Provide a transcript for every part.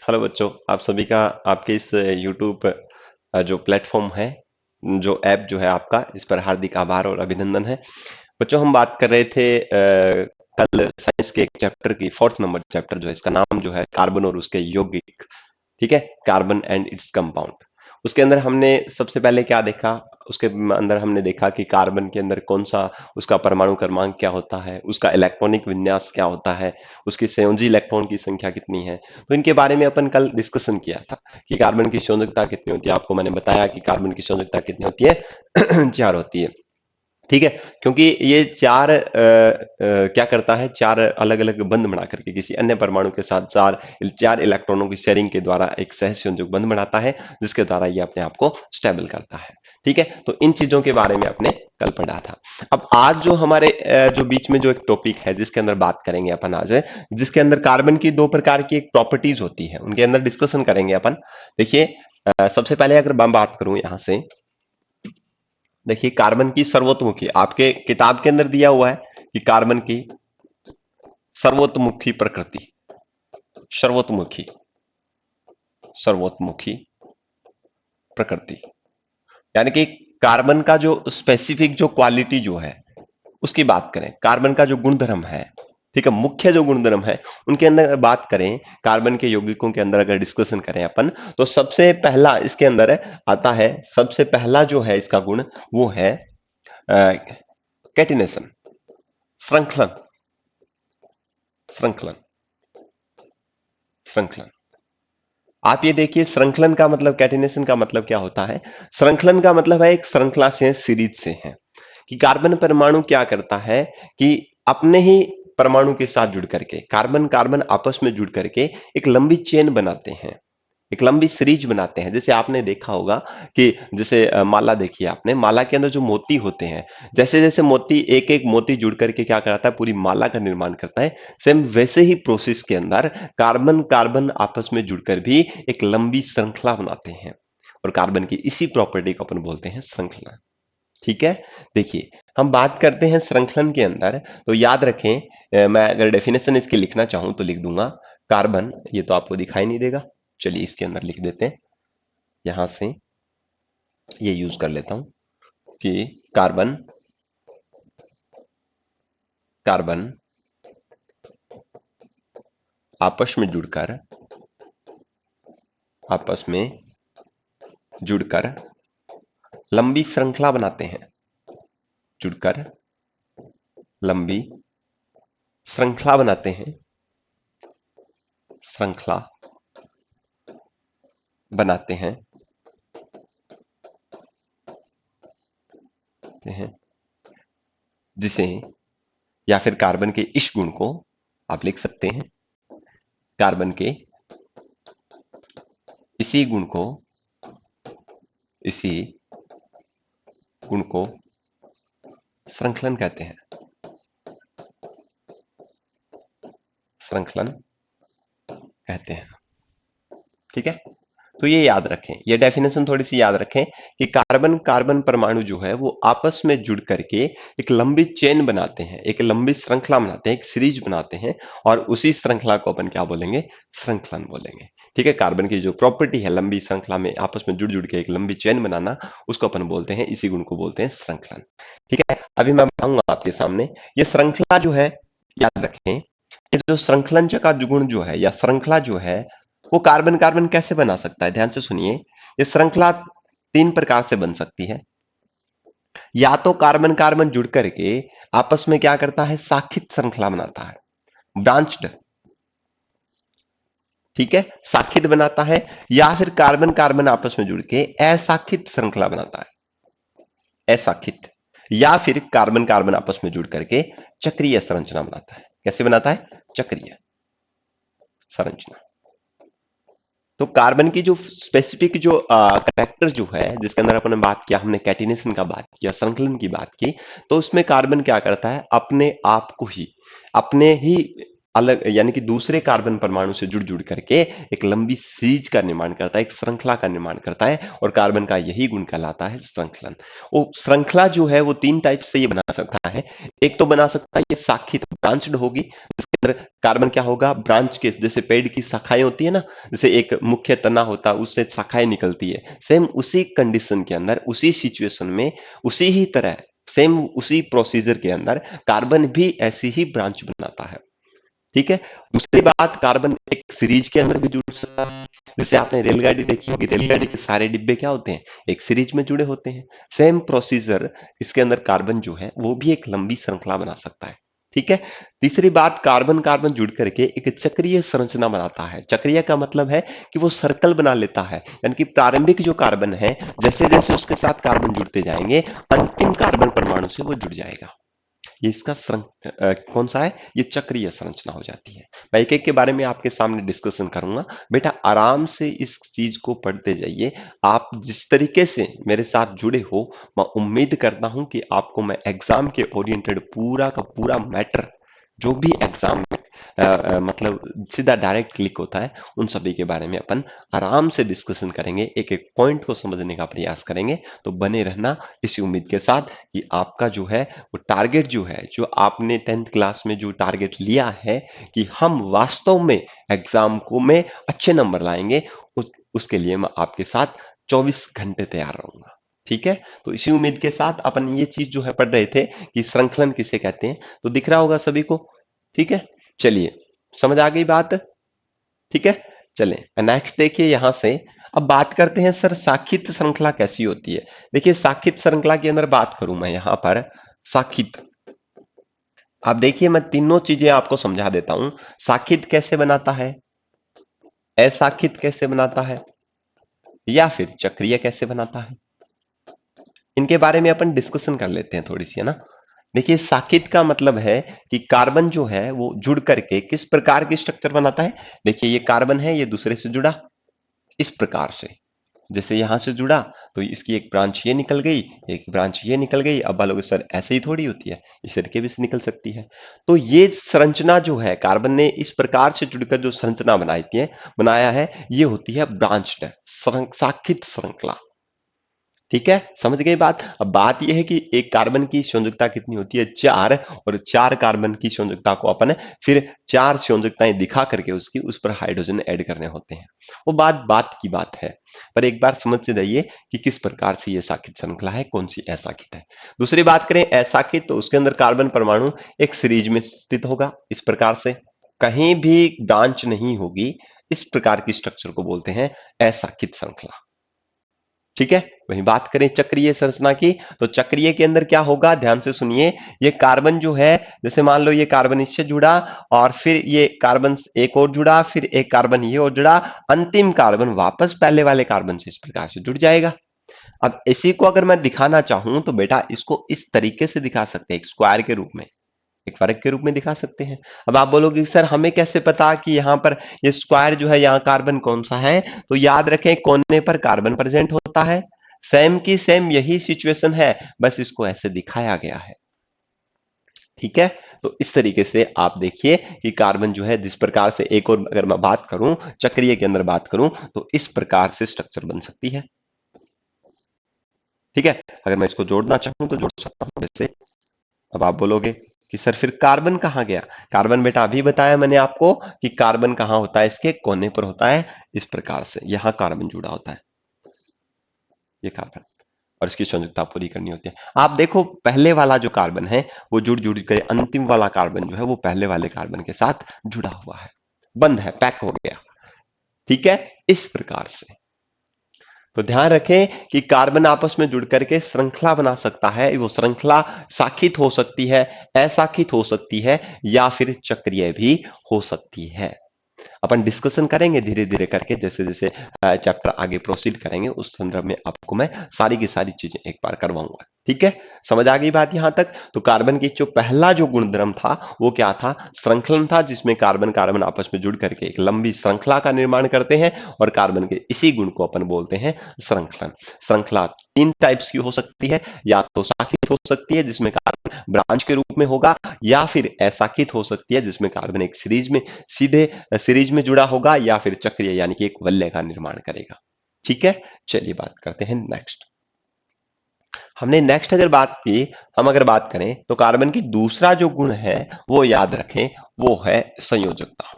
Hello बच्चों, आप सभी का आपके इस यूट्यूब जो प्लेटफॉर्म है, जो ऐप जो है आपका, इस पर हार्दिक आभार और अभिनंदन है। बच्चों, हम बात कर रहे थे कल साइंस के एक चैप्टर की, फोर्थ नंबर चैप्टर जो है, इसका नाम जो है कार्बन और उसके यौगिक। ठीक है, कार्बन एंड इट्स कंपाउंड। उसके अंदर हमने सबसे पहले क्या देखा? उसके अंदर हमने देखा कि कार्बन के अंदर कौन सा उसका परमाणु क्रमांक क्या होता है, उसका इलेक्ट्रॉनिक विन्यास क्या होता है, उसकी संयोजी इलेक्ट्रॉन की संख्या कितनी है। तो इनके बारे में अपन कल डिस्कशन किया था कि कार्बन की संयोजकता कितनी होती है। आपको मैंने बताया कि कार्बन की संयोजकता कितनी होती है 4 होती है। ठीक है, क्योंकि ये चार क्या करता है, चार अलग अलग बंध बना करके किसी अन्य परमाणु के साथ चार चार इलेक्ट्रॉनों की शेयरिंग के द्वारा एक सहसंयोजक बंध बनाता है, जिसके द्वारा ये अपने आप को स्टेबल करता है। ठीक है, तो इन चीजों के बारे में आपने कल पढ़ा था। अब आज जो हमारे जो बीच में जो एक टॉपिक है जिसके अंदर बात करेंगे अपन आज, जिसके अंदर कार्बन की दो प्रकार की एक प्रॉपर्टीज होती है, उनके अंदर डिस्कशन करेंगे अपन। देखिए, सबसे पहले अगर मैं बात करूं यहां से, देखिए कार्बन की सर्वोत्मुखी, आपके किताब के अंदर दिया हुआ है कि कार्बन की सर्वोत्मुखी प्रकृति, सर्वोत्मुखी, सर्वोत्मुखी प्रकृति, यानी कि कार्बन का जो स्पेसिफिक जो क्वालिटी जो है उसकी बात करें, कार्बन का जो गुणधर्म है, ठीक है, मुख्य जो गुणधर्म है उनके अंदर अगर बात करें, कार्बन के यौगिकों के अंदर अगर डिस्कशन करें अपन, तो सबसे पहला इसके अंदर आता है, सबसे पहला जो है इसका गुण वो है कैटिनेशन, श्रृंखलन, श्रृंखलन, श्रृंखलन। आप ये देखिए, श्रृंखलन का मतलब, कैटिनेशन का मतलब क्या होता है? श्रृंखलन का मतलब है एक श्रृंखला से, सीरीज से है, कि कार्बन परमाणु क्या करता है कि अपने ही परमाणु के साथ जुड़ करके, कार्बन कार्बन आपस में जुड़ करके एक लंबी चेन बनाते हैं, एक लंबी सीरीज बनाते हैं। जैसे आपने देखा होगा कि जैसे माला देखी है आपने, माला के अंदर जो मोती होते हैं, जैसे जैसे मोती, एक एक मोती जुड़ करके क्या कराता है, पूरी माला का निर्माण करता है। सेम वैसे ही प्रोसेस के अंदर कार्बन कार्बन आपस में जुड़कर भी एक लंबी श्रृंखला बनाते हैं, और कार्बन की इसी प्रॉपर्टी को अपन बोलते हैं श्रृंखला। ठीक है, देखिए हम बात करते हैं श्रृंखलन के अंदर, तो याद रखें, मैं अगर डेफिनेशन इसकी लिखना चाहूं तो लिख दूंगा, कार्बन, ये तो आपको दिखाई नहीं देगा, चलिए इसके अंदर लिख देते हैं, यहां से ये यूज कर लेता हूं कि कार्बन, कार्बन आपस में जुड़कर, आपस में जुड़कर लंबी श्रृंखला बनाते हैं, जुड़कर लंबी श्रृंखला बनाते हैं, श्रृंखला बनाते हैं, जिसे, या फिर कार्बन के इस गुण को आप लिख सकते हैं, कार्बन के इसी गुण को, इसी गुण को श्रृंखलन कहते हैं, श्रृंखलन कहते हैं। ठीक है, तो ये याद रखें, ये डेफिनेशन थोड़ी सी याद रखें कि कार्बन कार्बन परमाणु जो है वो आपस में जुड़ करके एक लंबी चेन बनाते हैं, एक लंबी श्रृंखला बनाते हैं, एक सीरीज बनाते हैं, और उसी श्रृंखला को अपन क्या बोलेंगे? श्रृंखलन बोलेंगे। ठीक है, कार्बन की जो प्रॉपर्टी है लंबी श्रृंखला में आपस में जुड़ जुड़ के एक लंबी चेन बनाना, उसको अपन बोलते हैं, इसी गुण को बोलते हैं श्रृंखलन। ठीक है, अभी मैं बताऊंगा आपके सामने, ये श्रृंखला जो है, याद रखें, ये जो श्रृंखलन का गुण जो है, या श्रृंखला जो है, वो कार्बन कार्बन कैसे बना सकता है? ध्यान से सुनिए, ये श्रृंखला तीन प्रकार से बन सकती है। या तो कार्बन कार्बन जुड़ करके आपस में क्या करता है, शाखित श्रृंखला बनाता है, ब्रांच्ड, ठीक है, शाखित बनाता है, या फिर कार्बन कार्बन आपस में जुड़ के अशाखित श्रृंखला बनाता है, अशाखित, या फिर कार्बन कार्बन आपस में जुड़ करके चक्रीय संरचना बनाता है। कैसे बनाता है? चक्रीय संरचना। तो कार्बन की जो स्पेसिफिक जो करेक्टर जो है, जिसके अंदर अपन ने बात किया, हमने कैटिनेशन का बात किया, संकलन की बात की, तो उसमें कार्बन क्या करता है, अपने आप को ही, अपने ही अलग यानी कि दूसरे कार्बन परमाणु से जुड़ जुड़ करके एक लंबी सीरीज का निर्माण करता है, एक श्रृंखला का निर्माण करता है, और कार्बन का यही गुण कहलाता है श्रृंखलन। वो श्रृंखला जो है वो तीन टाइप से ये बना सकता है। एक तो बना सकता है ये शाखित, ब्रांच्ड होगी, जिसके अंदर कार्बन क्या होगा, ब्रांच के, जैसे पेड़ की शाखाएं होती है ना, जैसे एक मुख्य तना होता है उससे शाखाएं निकलती है, सेम उसी कंडीशन के अंदर, उसी सिचुएशन में, उसी ही तरह, सेम उसी प्रोसीजर के अंदर कार्बन भी ऐसी ही ब्रांच बनाता है। ठीक है। दूसरी बात, कार्बन एक सीरीज के अंदर भी जुड़ सकता है। जैसे आपने रेलगाड़ी देखी होगी, रेलगाड़ी के सारे डिब्बे क्या होते हैं, एक सीरीज में जुड़े होते हैं। सेम प्रोसीजर इसके अंदर कार्बन जो है वो भी एक लंबी श्रृंखला बना सकता है। ठीक है। तीसरी बात, कार्बन कार्बन जुड़ करके एक चक्रीय संरचना बनाता है। चक्रीय का मतलब है कि वो सर्कल बना लेता है, यानी कि प्रारंभिक जो कार्बन है, जैसे जैसे उसके साथ कार्बन जुड़ते जाएंगे, अंतिम कार्बन परमाणु से वो जुड़ जाएगा। ये इसका कौन सा है, ये चक्रीय संरचना हो जाती है। मैं एक एक के बारे में आपके सामने डिस्कशन करूंगा। बेटा आराम से इस चीज को पढ़ते जाइए। आप जिस तरीके से मेरे साथ जुड़े हो, मैं उम्मीद करता हूं कि आपको मैं एग्जाम के ओरिएंटेड पूरा का पूरा मैटर, जो भी एग्जाम में मतलब सीधा डायरेक्ट क्लिक होता है, उन सभी के बारे में अपन आराम से डिस्कशन करेंगे, एक एक पॉइंट को समझने का प्रयास करेंगे। तो बने रहना इसी उम्मीद के साथ कि आपका जो है वो टारगेट जो है, जो आपने 10th क्लास में जो टारगेट लिया है कि हम वास्तव में एग्जाम को में अच्छे नंबर लाएंगे, उसके लिए मैं आपके साथ 24 घंटे तैयार रहूंगा। ठीक है। तो इसी उम्मीद के साथ अपन ये चीज जो है पढ़ रहे थे कि श्रृंखलन किसे कहते हैं, तो दिख रहा होगा सभी को। ठीक है। चलिए, समझ आ गई बात। ठीक है। चलें नेक्स्ट देखिए यहां से। अब बात करते हैं सर शाखित श्रृंखला कैसी होती है। देखिए शाखित श्रृंखला के अंदर बात करूं मैं यहां पर, शाखित, आप देखिए मैं तीनों चीजें आपको समझा देता हूं। शाखित कैसे बनाता है, अशाखित कैसे बनाता है, या फिर चक्रीय कैसे बनाता है, इनके बारे में अपन डिस्कशन कर लेते हैं थोड़ी सी, है ना। देखिए शाखित का मतलब है कि कार्बन जो है वो जुड़ करके किस प्रकार की स्ट्रक्चर बनाता है। देखिए ये कार्बन है, ये दूसरे से जुड़ा इस प्रकार से, जैसे यहां से जुड़ा तो इसकी एक ब्रांच ये निकल गई, एक ब्रांच ये निकल गई। अब बोलोगे सर ऐसे ही थोड़ी होती है, इस तरीके भी से निकल सकती है। तो ये संरचना जो है, कार्बन ने इस प्रकार से जुड़कर जो संरचना बनाई थी, बनाया है, ये होती है ब्रांच्ड शाखित श्रृंखला। ठीक है, समझ गए बात। अब बात यह है कि एक कार्बन की संयोजकता कितनी होती है, 4, और 4 कार्बन की संयोजकता को अपन फिर 4 संयोजकताएं दिखा करके उसकी उस पर हाइड्रोजन ऐड करने होते हैं। वो बात बात की बात है, पर एक बार समझ से जाइए कि किस प्रकार से ये शाखित श्रृंखला है, कौन सी अशाखित है। दूसरी बात करें अशाखित, तो उसके अंदर कार्बन परमाणु एक सीरीज में स्थित होगा इस प्रकार से, कहीं भी ब्रांच नहीं होगी। इस प्रकार की स्ट्रक्चर को बोलते हैं अशाखित श्रृंखला। ठीक है। वहीं बात करें चक्रीय संरचना की, तो चक्रीय के अंदर क्या होगा, ध्यान से सुनिए। ये कार्बन जो है, जैसे मान लो ये कार्बन इससे जुड़ा, और फिर ये कार्बन एक और जुड़ा, फिर एक कार्बन ये और जुड़ा, अंतिम कार्बन वापस पहले वाले कार्बन से इस प्रकार से जुड़ जाएगा। अब इसी को अगर मैं दिखाना चाहूं तो बेटा इसको इस तरीके से दिखा सकते हैं, एक स्क्वायर के रूप में, एक वर्ग के रूप में दिखा सकते हैं। अब आप बोलोगे सर हमें कैसे पता कि यहाँ पर ये स्क्वायर जो है, यहाँ कार्बन कौन सा है। तो याद रखें कोने पर कार्बन प्रेजेंट होता है, सेम की सेम यही सिचुएशन है, बस इसको ऐसे दिखाया गया है। ठीक है। तो इस तरीके से आप देखिए कि कार्बन जो है जिस प्रकार से, एक और अगर मैं बात करूं चक्रीय के अंदर बात करूं, तो इस प्रकार से स्ट्रक्चर बन सकती है। ठीक है। अगर मैं इसको जोड़ना चाहूं तो जोड़ सकता हूं जैसे। अब आप बोलोगे कि सर फिर कार्बन कहाँ गया। कार्बन बेटा अभी बताया मैंने आपको कि कार्बन कहाँ होता है, इसके कोने पर होता है इस प्रकार से, यहां कार्बन जुड़ा होता है, ये कार्बन, और इसकी संयुक्ता पूरी करनी होती है। आप देखो पहले वाला जो कार्बन है वो जुड़ जुड़ कर अंतिम वाला कार्बन जो है वो पहले वाले कार्बन के साथ जुड़ा हुआ है, बंद है, पैक हो गया। ठीक है। इस प्रकार से तो ध्यान रखें कि कार्बन आपस में जुड़ करके श्रृंखला बना सकता है। वो श्रृंखला शाखित हो सकती है, अशाखित हो सकती है, या फिर चक्रीय भी हो सकती है। अपन डिस्कशन करेंगे धीरे धीरे करके, जैसे जैसे चैप्टर आगे प्रोसीड करेंगे, उस संदर्भ में आपको मैं सारी की सारी चीजें एक बार करवाऊंगा। ठीक है, समझ आ गई बात यहां तक। तो कार्बन की जो पहला जो गुणधर्म था वो क्या था? श्रृंखलन था, जिसमें कार्बन कार्बन आपस में जुड़ करके एक लंबी श्रृंखला का निर्माण करते हैं, और कार्बन के इसी गुण को अपन बोलते हैं श्रृंखलन। श्रृंखला तीन टाइप्स की हो सकती है, या तो शाखित हो सकती है जिसमें कार्बन ब्रांच के रूप में होगा, या फिर अशाखित हो सकती है जिसमें कार्बन एक सीरीज में सीधे सीरीज में जुड़ा होगा, या फिर चक्रीय यानी कि एक वलय का निर्माण करेगा। ठीक है, चलिए बात करते हैं नेक्स्ट। हमने नेक्स्ट अगर बात की, हम अगर बात करें तो कार्बन की दूसरा जो गुण है वो याद रखें, वो है संयोजकता।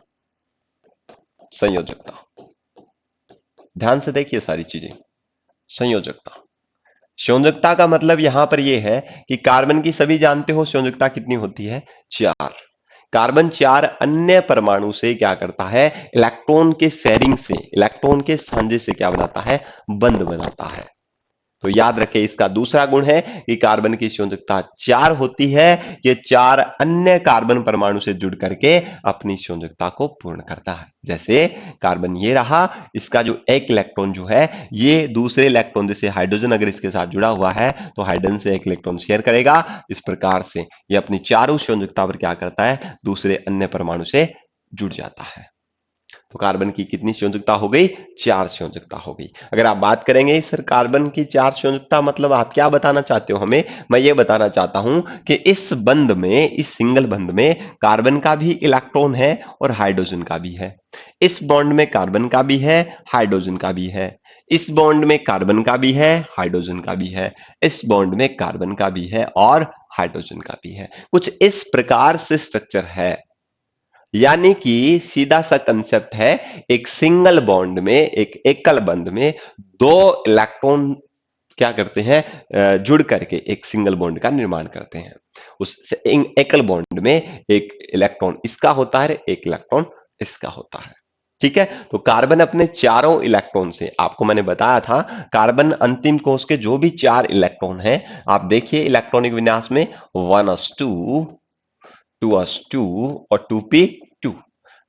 संयोजकता, ध्यान से देखिए सारी चीजें। संयोजकता, संयोजकता का मतलब यहां पर यह है कि कार्बन की सभी जानते हो संयोजकता कितनी होती है? 4। कार्बन 4 अन्य परमाणु से क्या करता है? इलेक्ट्रॉन के शेयरिंग से, इलेक्ट्रॉन के साझे से क्या बनाता है? बंध बनाता है। तो याद रखें, इसका दूसरा गुण है कि कार्बन की संयोजकता 4 होती है। ये 4 अन्य कार्बन परमाणु से जुड़ करके अपनी संयोजकता को पूर्ण करता है। जैसे कार्बन ये रहा, इसका जो एक इलेक्ट्रॉन जो है ये दूसरे इलेक्ट्रॉन, जैसे हाइड्रोजन अगर इसके साथ जुड़ा हुआ है तो हाइड्रोजन से एक इलेक्ट्रॉन शेयर करेगा। इस प्रकार से ये अपनी चारों संयोजकता पर क्या करता है? दूसरे अन्य परमाणु से जुड़ जाता है। तो कार्बन की कितनी संयोजकता हो गई? 4 संयोजकता हो गई। अगर आप बात करेंगे सर कार्बन की 4 संयोजकता मतलब आप क्या बताना चाहते हो हमें? मैं ये बताना चाहता हूं कि इस बंध में, इस सिंगल बंध में कार्बन का भी इलेक्ट्रॉन है और हाइड्रोजन का भी है। इस बॉन्ड में कार्बन का भी है, हाइड्रोजन का भी है। इस बॉन्ड में कार्बन का भी है, हाइड्रोजन का भी है। इस बॉन्ड में कार्बन का भी है और हाइड्रोजन का भी है। कुछ इस प्रकार से स्ट्रक्चर है, यानी कि सीधा सा कंसेप्ट है, एक सिंगल बॉन्ड में, एक एकल बंध में दो इलेक्ट्रॉन क्या करते हैं? जुड़ करके एक सिंगल बॉन्ड का निर्माण करते हैं। उस एकल बॉन्ड में एक इलेक्ट्रॉन इसका होता है, एक इलेक्ट्रॉन इसका होता है। ठीक है, तो कार्बन अपने चारों इलेक्ट्रॉन से, आपको मैंने बताया था कार्बन अंतिम कोश के जो भी 4 इलेक्ट्रॉन हैं, आप देखिए इलेक्ट्रॉनिक विन्यास में 1s2, 2s2 और 2p2।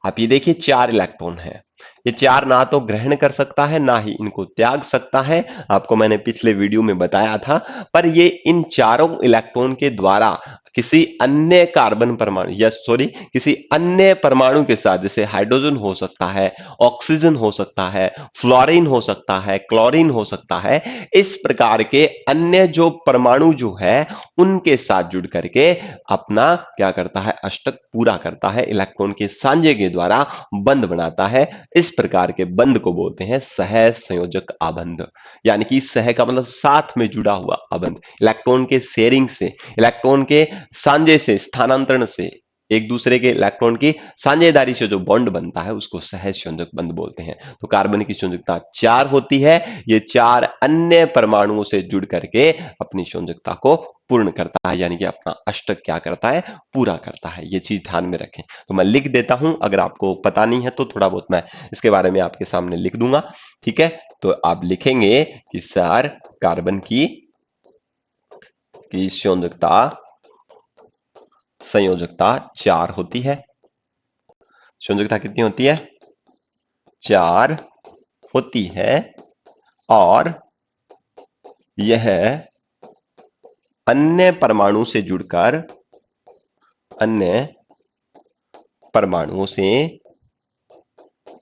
आप ये देखिए 4 इलेक्ट्रॉन है। ये 4 ना तो ग्रहण कर सकता है ना ही इनको त्याग सकता है, आपको मैंने पिछले वीडियो में बताया था। पर ये इन चारों इलेक्ट्रॉन के द्वारा किसी अन्य कार्बन परमाणु, या सॉरी किसी अन्य परमाणु के साथ, जैसे हाइड्रोजन हो सकता है, ऑक्सीजन हो सकता है, फ्लोरीन हो सकता है, क्लोरीन हो सकता है, इस प्रकार के अन्य जो परमाणु जो है उनके साथ जुड़ करके अपना क्या करता है? अष्टक पूरा करता है, इलेक्ट्रॉन के सांझे के द्वारा बंध बनाता है। इस प्रकार के बंध को बोलते हैं सह संयोजक आबंध, यानी कि सह का मतलब साथ में जुड़ा हुआ आबंध, इलेक्ट्रॉन के शेयरिंग से, इलेक्ट्रॉन के सांझे से, स्थानांतरण से, एक दूसरे के इलेक्ट्रॉन की साझेदारी से जो बॉन्ड बनता है उसको सहज संयोजक बंध बोलते हैं। तो कार्बन की संयोजकता 4 होती है, ये 4 अन्य परमाणुओं से जुड़ करके अपनी संयोजकता को पूर्ण करता है, यानी कि अपना अष्टक क्या करता है? पूरा करता है। ये चीज ध्यान में रखें। तो मैं लिख देता हूं, अगर आपको पता नहीं है तो थोड़ा बहुत मैं इसके बारे में आपके सामने लिख दूंगा। ठीक है, तो आप लिखेंगे कि सर कार्बन की संयोजकता संयोजकता 4 होती है। संयोजकता कितनी होती है? 4 होती है, और यह अन्य परमाणु से जुड़कर, अन्य परमाणुओं से,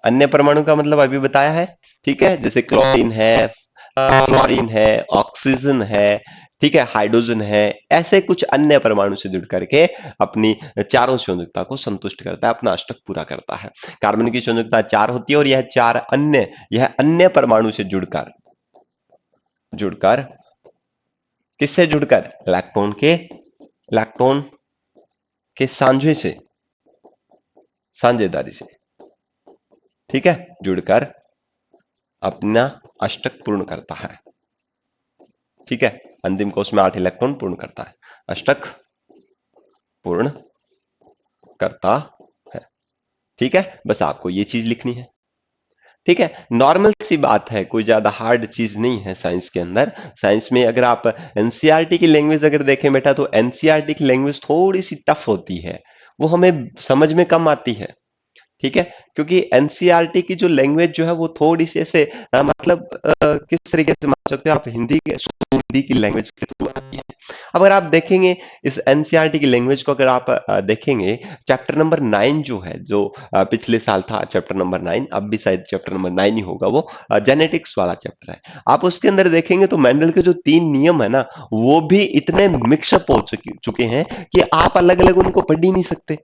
अन्य परमाणु का मतलब अभी बताया है, ठीक है, जैसे क्लोरीन है, फ्लोरीन है, ऑक्सीजन है, ठीक है, हाइड्रोजन है, ऐसे कुछ अन्य परमाणु से जुड़ करके अपनी चारों संयोजकता को संतुष्ट करता है, अपना अष्टक पूरा करता है। कार्बन की संयोजकता 4 होती है, और यह अन्य परमाणु से जुड़कर, जुड़कर किससे जुड़कर? इलेक्ट्रॉन के सांझे से, साझेदारी से, ठीक है, जुड़कर अपना अष्टक पूर्ण करता है। ठीक है, अंतिम कोश में 8 इलेक्ट्रॉन पूर्ण करता है, अष्टक पूर्ण करता है। ठीक है, बस आपको ये चीज लिखनी है। ठीक है, नॉर्मल सी बात है, कोई ज्यादा हार्ड चीज नहीं है साइंस के अंदर। साइंस में अगर आप एनसीईआरटी की लैंग्वेज अगर देखें बेटा, तो एनसीईआरटी की लैंग्वेज थोड़ी सी टफ होती है, वो हमें समझ में कम आती है। ठीक है, क्योंकि एनसीईआरटी की जो लैंग्वेज जो है वो थोड़ी सी ऐसे मतलब किस तरीके से मान सकते हो आप, हिंदी की लैंग्वेज के थ्रू आती है। अगर आप देखेंगे इस एनसीईआरटी की लैंग्वेज को, अगर आप देखेंगे चैप्टर नंबर 9 जो है, जो पिछले साल था चैप्टर नंबर 9, अब भी शायद चैप्टर नंबर 9 ही होगा, वो जेनेटिक्स वाला चैप्टर है। आप उसके अंदर देखेंगे तो मेंडल के जो 3 नियम है ना, वो भी इतने मिक्सअप हो चुके हैं कि आप अलग अलग उनको पढ़ ही नहीं सकते।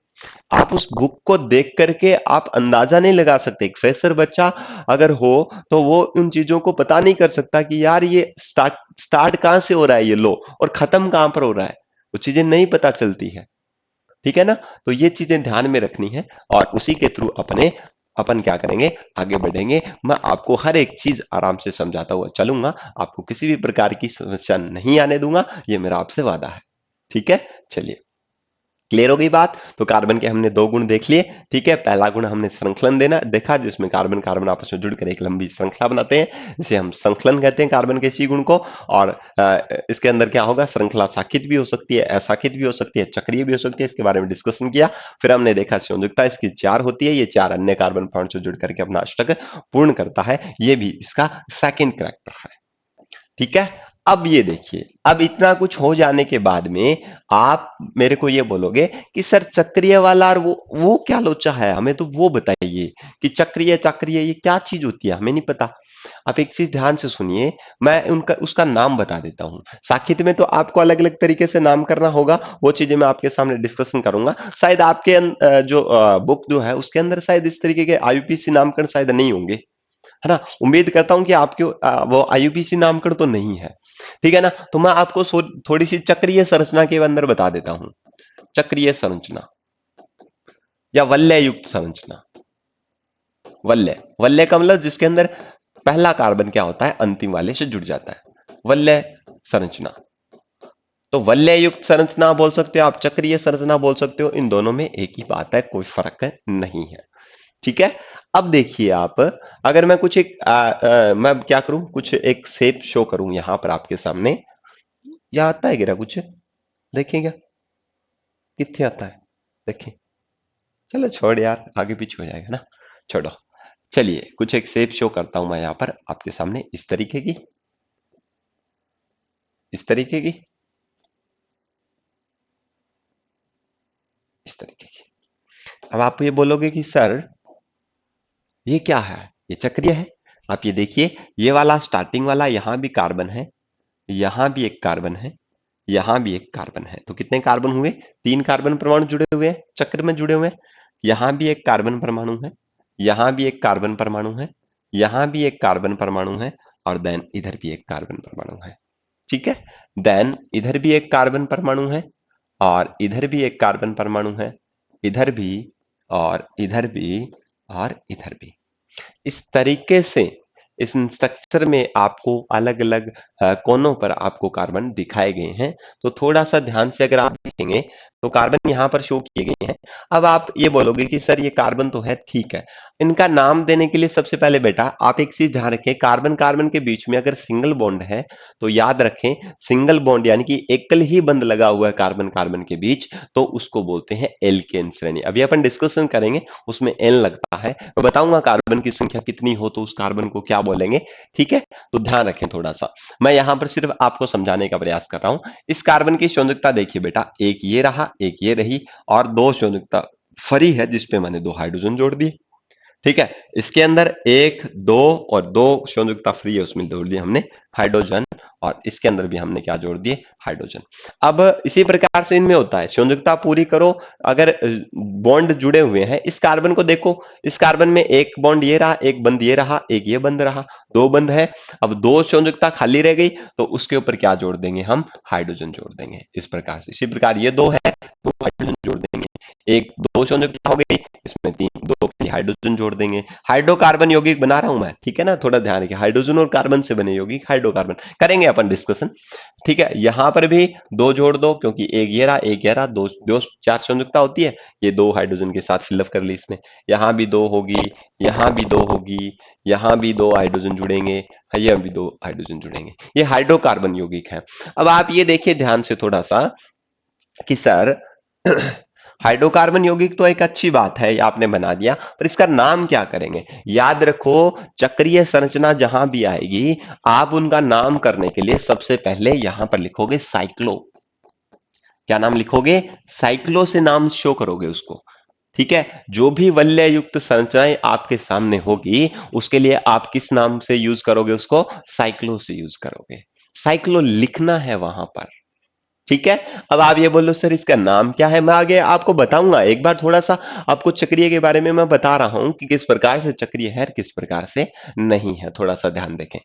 आप उस बुक को देख करके आप अंदाजा नहीं लगा सकते। एक फ्रेशर बच्चा अगर हो तो वो उन चीजों को पता नहीं कर सकता कि यार ये स्टार्ट स्टार्ट कहां से हो रहा है ये लो, और खत्म कहां पर हो रहा है, वो चीजें नहीं पता चलती है। ठीक है ना? तो ये चीजें ध्यान में रखनी है, और उसी के थ्रू अपन क्या करेंगे, आगे बढ़ेंगे। मैं आपको हर एक चीज आराम से समझाता हुआ चलूंगा, आपको किसी भी प्रकार की समस्या नहीं आने दूंगा, ये मेरा आपसे वादा है। ठीक है, चलिए, क्लियर हो गई बात। तो कार्बन के हमने 2 गुण देख लिए। ठीक है, पहला गुण हमने श्रृंखलन देना देखा, जिसमें कार्बन कार्बन आपस में जुड़कर एक लंबी श्रृंखला बनाते हैं, जिसे हम श्रृंखलन कहते हैं कार्बन के इसी गुण को। और इसके अंदर क्या होगा, श्रृंखला साकित भी हो सकती है, असाकित भी हो सकती है, चक्रीय भी हो सकती है, इसके बारे में डिस्कशन किया। फिर हमने देखा संयोजकता इसकी 4 होती है, ये 4 अन्य कार्बन बॉन्ड से जुड़ करके अपना अष्टक पूर्ण करता है, ये भी इसका सेकेंड कैरेक्टर है। ठीक है, अब ये देखिए, अब इतना कुछ हो जाने के बाद में आप मेरे को ये बोलोगे कि सर चक्रीय वाला और वो क्या लोचा है, हमें तो वो बताइए कि चक्रीय चक्रीय ये क्या चीज होती है, हमें नहीं पता। आप एक चीज ध्यान से सुनिए, मैं उनका उसका नाम बता देता हूं। साहित्य में तो आपको अलग अलग तरीके से नाम करना होगा, वो चीजें मैं आपके सामने डिस्कशन करूंगा। शायद आपके जो बुक जो है उसके अंदर शायद इस तरीके के आईयूपीएसी नामकरण शायद नहीं होंगे, है ना? उम्मीद करता हूं कि आपके वो आईयूपीएसी नामकरण तो नहीं है। ठीक है ना? तो मैं आपको थोड़ी सी चक्रीय संरचना के अंदर बता देता हूं। चक्रीय संरचना या वलय युक्त संरचना। वलय, वलय का मतलब जिसके अंदर पहला कार्बन क्या होता है, अंतिम वाले से जुड़ जाता है, वलय संरचना। तो वलय युक्त संरचना बोल सकते हो आप, चक्रीय संरचना बोल सकते हो, इन दोनों में एक ही बात है, कोई फर्क नहीं है। ठीक है, अब देखिए आप, अगर मैं कुछ एक मैं क्या करूं, कुछ एक शेप शो करूं यहां पर आपके सामने, या आता है गिरा कुछ, देखेंगे कितने आता है, देखिए। चलो छोड़ यार, आगे पीछे हो जाएगा ना, छोड़ो। चलिए कुछ एक शेप शो करता हूं मैं यहां पर आपके सामने, इस तरीके की, इस तरीके की, इस तरीके की। अब आप ये बोलोगे कि सर ये क्या है, ये चक्रीय है। आप ये देखिए, ये वाला स्टार्टिंग वाला यहां भी कार्बन है, यहां भी एक कार्बन है, यहां भी एक कार्बन है, तो कितने कार्बन हुए, 3 कार्बन परमाणु जुड़े हुए हैं, चक्र में जुड़े हुए हैं। यहां भी एक कार्बन परमाणु है, यहां भी एक कार्बन परमाणु है, यहां भी एक कार्बन परमाणु है, और देन इधर भी एक कार्बन परमाणु है। ठीक है, देन इधर भी एक कार्बन परमाणु है, और इधर भी एक कार्बन परमाणु है, इधर भी, और इधर भी, और इधर भी। इस तरीके से इस स्ट्रक्चर में आपको अलग अलग कोनों पर आपको कार्बन दिखाए गए हैं। तो थोड़ा सा ध्यान से अगर आप देखेंगे तो कार्बन यहां पर शो किए गए हैं। अब आप ये बोलोगे कि सर ये कार्बन तो है, ठीक है, इनका नाम देने के लिए सबसे पहले बेटा आप एक चीज ध्यान रखें, कार्बन कार्बन के बीच में अगर सिंगल बॉन्ड है तो याद रखें, सिंगल बॉन्ड यानी कि एकल ही बंध लगा हुआ है कार्बन कार्बन के बीच, तो उसको बोलते हैं एल्केन श्रेणी। अभी अपन डिस्कशन करेंगे, उसमें एन लगता है, मैं बताऊंगा कार्बन की संख्या कितनी हो तो उस कार्बन को क्या बोलेंगे। ठीक है, तो ध्यान रखें थोड़ा सा, मैं यहां पर सिर्फ आपको समझाने का प्रयास कर रहा हूं। इस कार्बन की संयोजकता देखिए बेटा, एक ये रहा, एक ये रही, और 2 संयोजकता फ्री है जिसपे मैंने 2 हाइड्रोजन जोड़ दिए। ठीक है, इसके अंदर 1 2 और 2 संयुक्ता फ्री है, उसमें जोड़ दिए हमने हाइड्रोजन, और इसके अंदर भी हमने क्या जोड़ दिए, हाइड्रोजन। अब इसी प्रकार से इनमें होता है, संयुक्ता पूरी करो, अगर बॉन्ड जुड़े हुए हैं, इस कार्बन को देखो, इस कार्बन में एक बॉन्ड ये रहा, एक बंद ये रहा, एक ये बंद रहा, 2 बंद है। अब 2 संयुक्ता खाली रह गई, तो उसके ऊपर क्या जोड़ देंगे हम, हाइड्रोजन जोड़ देंगे, इस प्रकार से। इसी प्रकार ये 2 है तो हाइड्रोजन जोड़ देंगे, एक 2 संयुक्ता हो गई, इसमें 3 2 हाइड्रोजन जोड़ देंगे, हाइड्रोकार्बन यौगिक बना रहा हूं मैं, ठीक है ना, थोड़ा ध्यान रखिए, हाइड्रोजन और कार्बन से बने यौगिक हाइड्रोकार्बन, करेंगे अपन डिस्कशन। ठीक है, यहां पर भी 2 जोड़ दो, क्योंकि एक ये रहा, एक ये रहा, 2 2 4 संयुक्ता होती है, ये 2 हाइड्रोजन के साथ फिलअप कर ली इसने। यहां भी 2 होगी, यहां भी 2 होगी, यहां भी 2 हाइड्रोजन जुड़ेंगे, यहां भी 2 हाइड्रोजन जुड़ेंगे, ये हाइड्रोकार्बन यौगिक है। अब आप ये देखिए ध्यान से थोड़ा सा कि सर हाइड्रोकार्बन यौगिक तो एक अच्छी बात है, ये आपने बना दिया, पर इसका नाम क्या करेंगे? याद रखो, चक्रीय संरचना जहां भी आएगी, आप उनका नाम करने के लिए सबसे पहले यहां पर लिखोगे साइक्लो। क्या नाम लिखोगे? साइक्लो से नाम शो करोगे उसको। ठीक है, जो भी वलय युक्त संरचनाएं आपके सामने होगी, उसके लिए आप किस नाम से यूज करोगे उसको? साइक्लो से यूज करोगे। साइक्लो लिखना है वहां पर। ठीक है, अब आप ये बोलो सर इसका नाम क्या है, मैं आगे आपको बताऊंगा। एक बार थोड़ा सा आपको चक्रीय के बारे में मैं बता रहा हूं कि किस प्रकार से चक्रीय है, किस प्रकार से नहीं है, थोड़ा सा ध्यान देखें।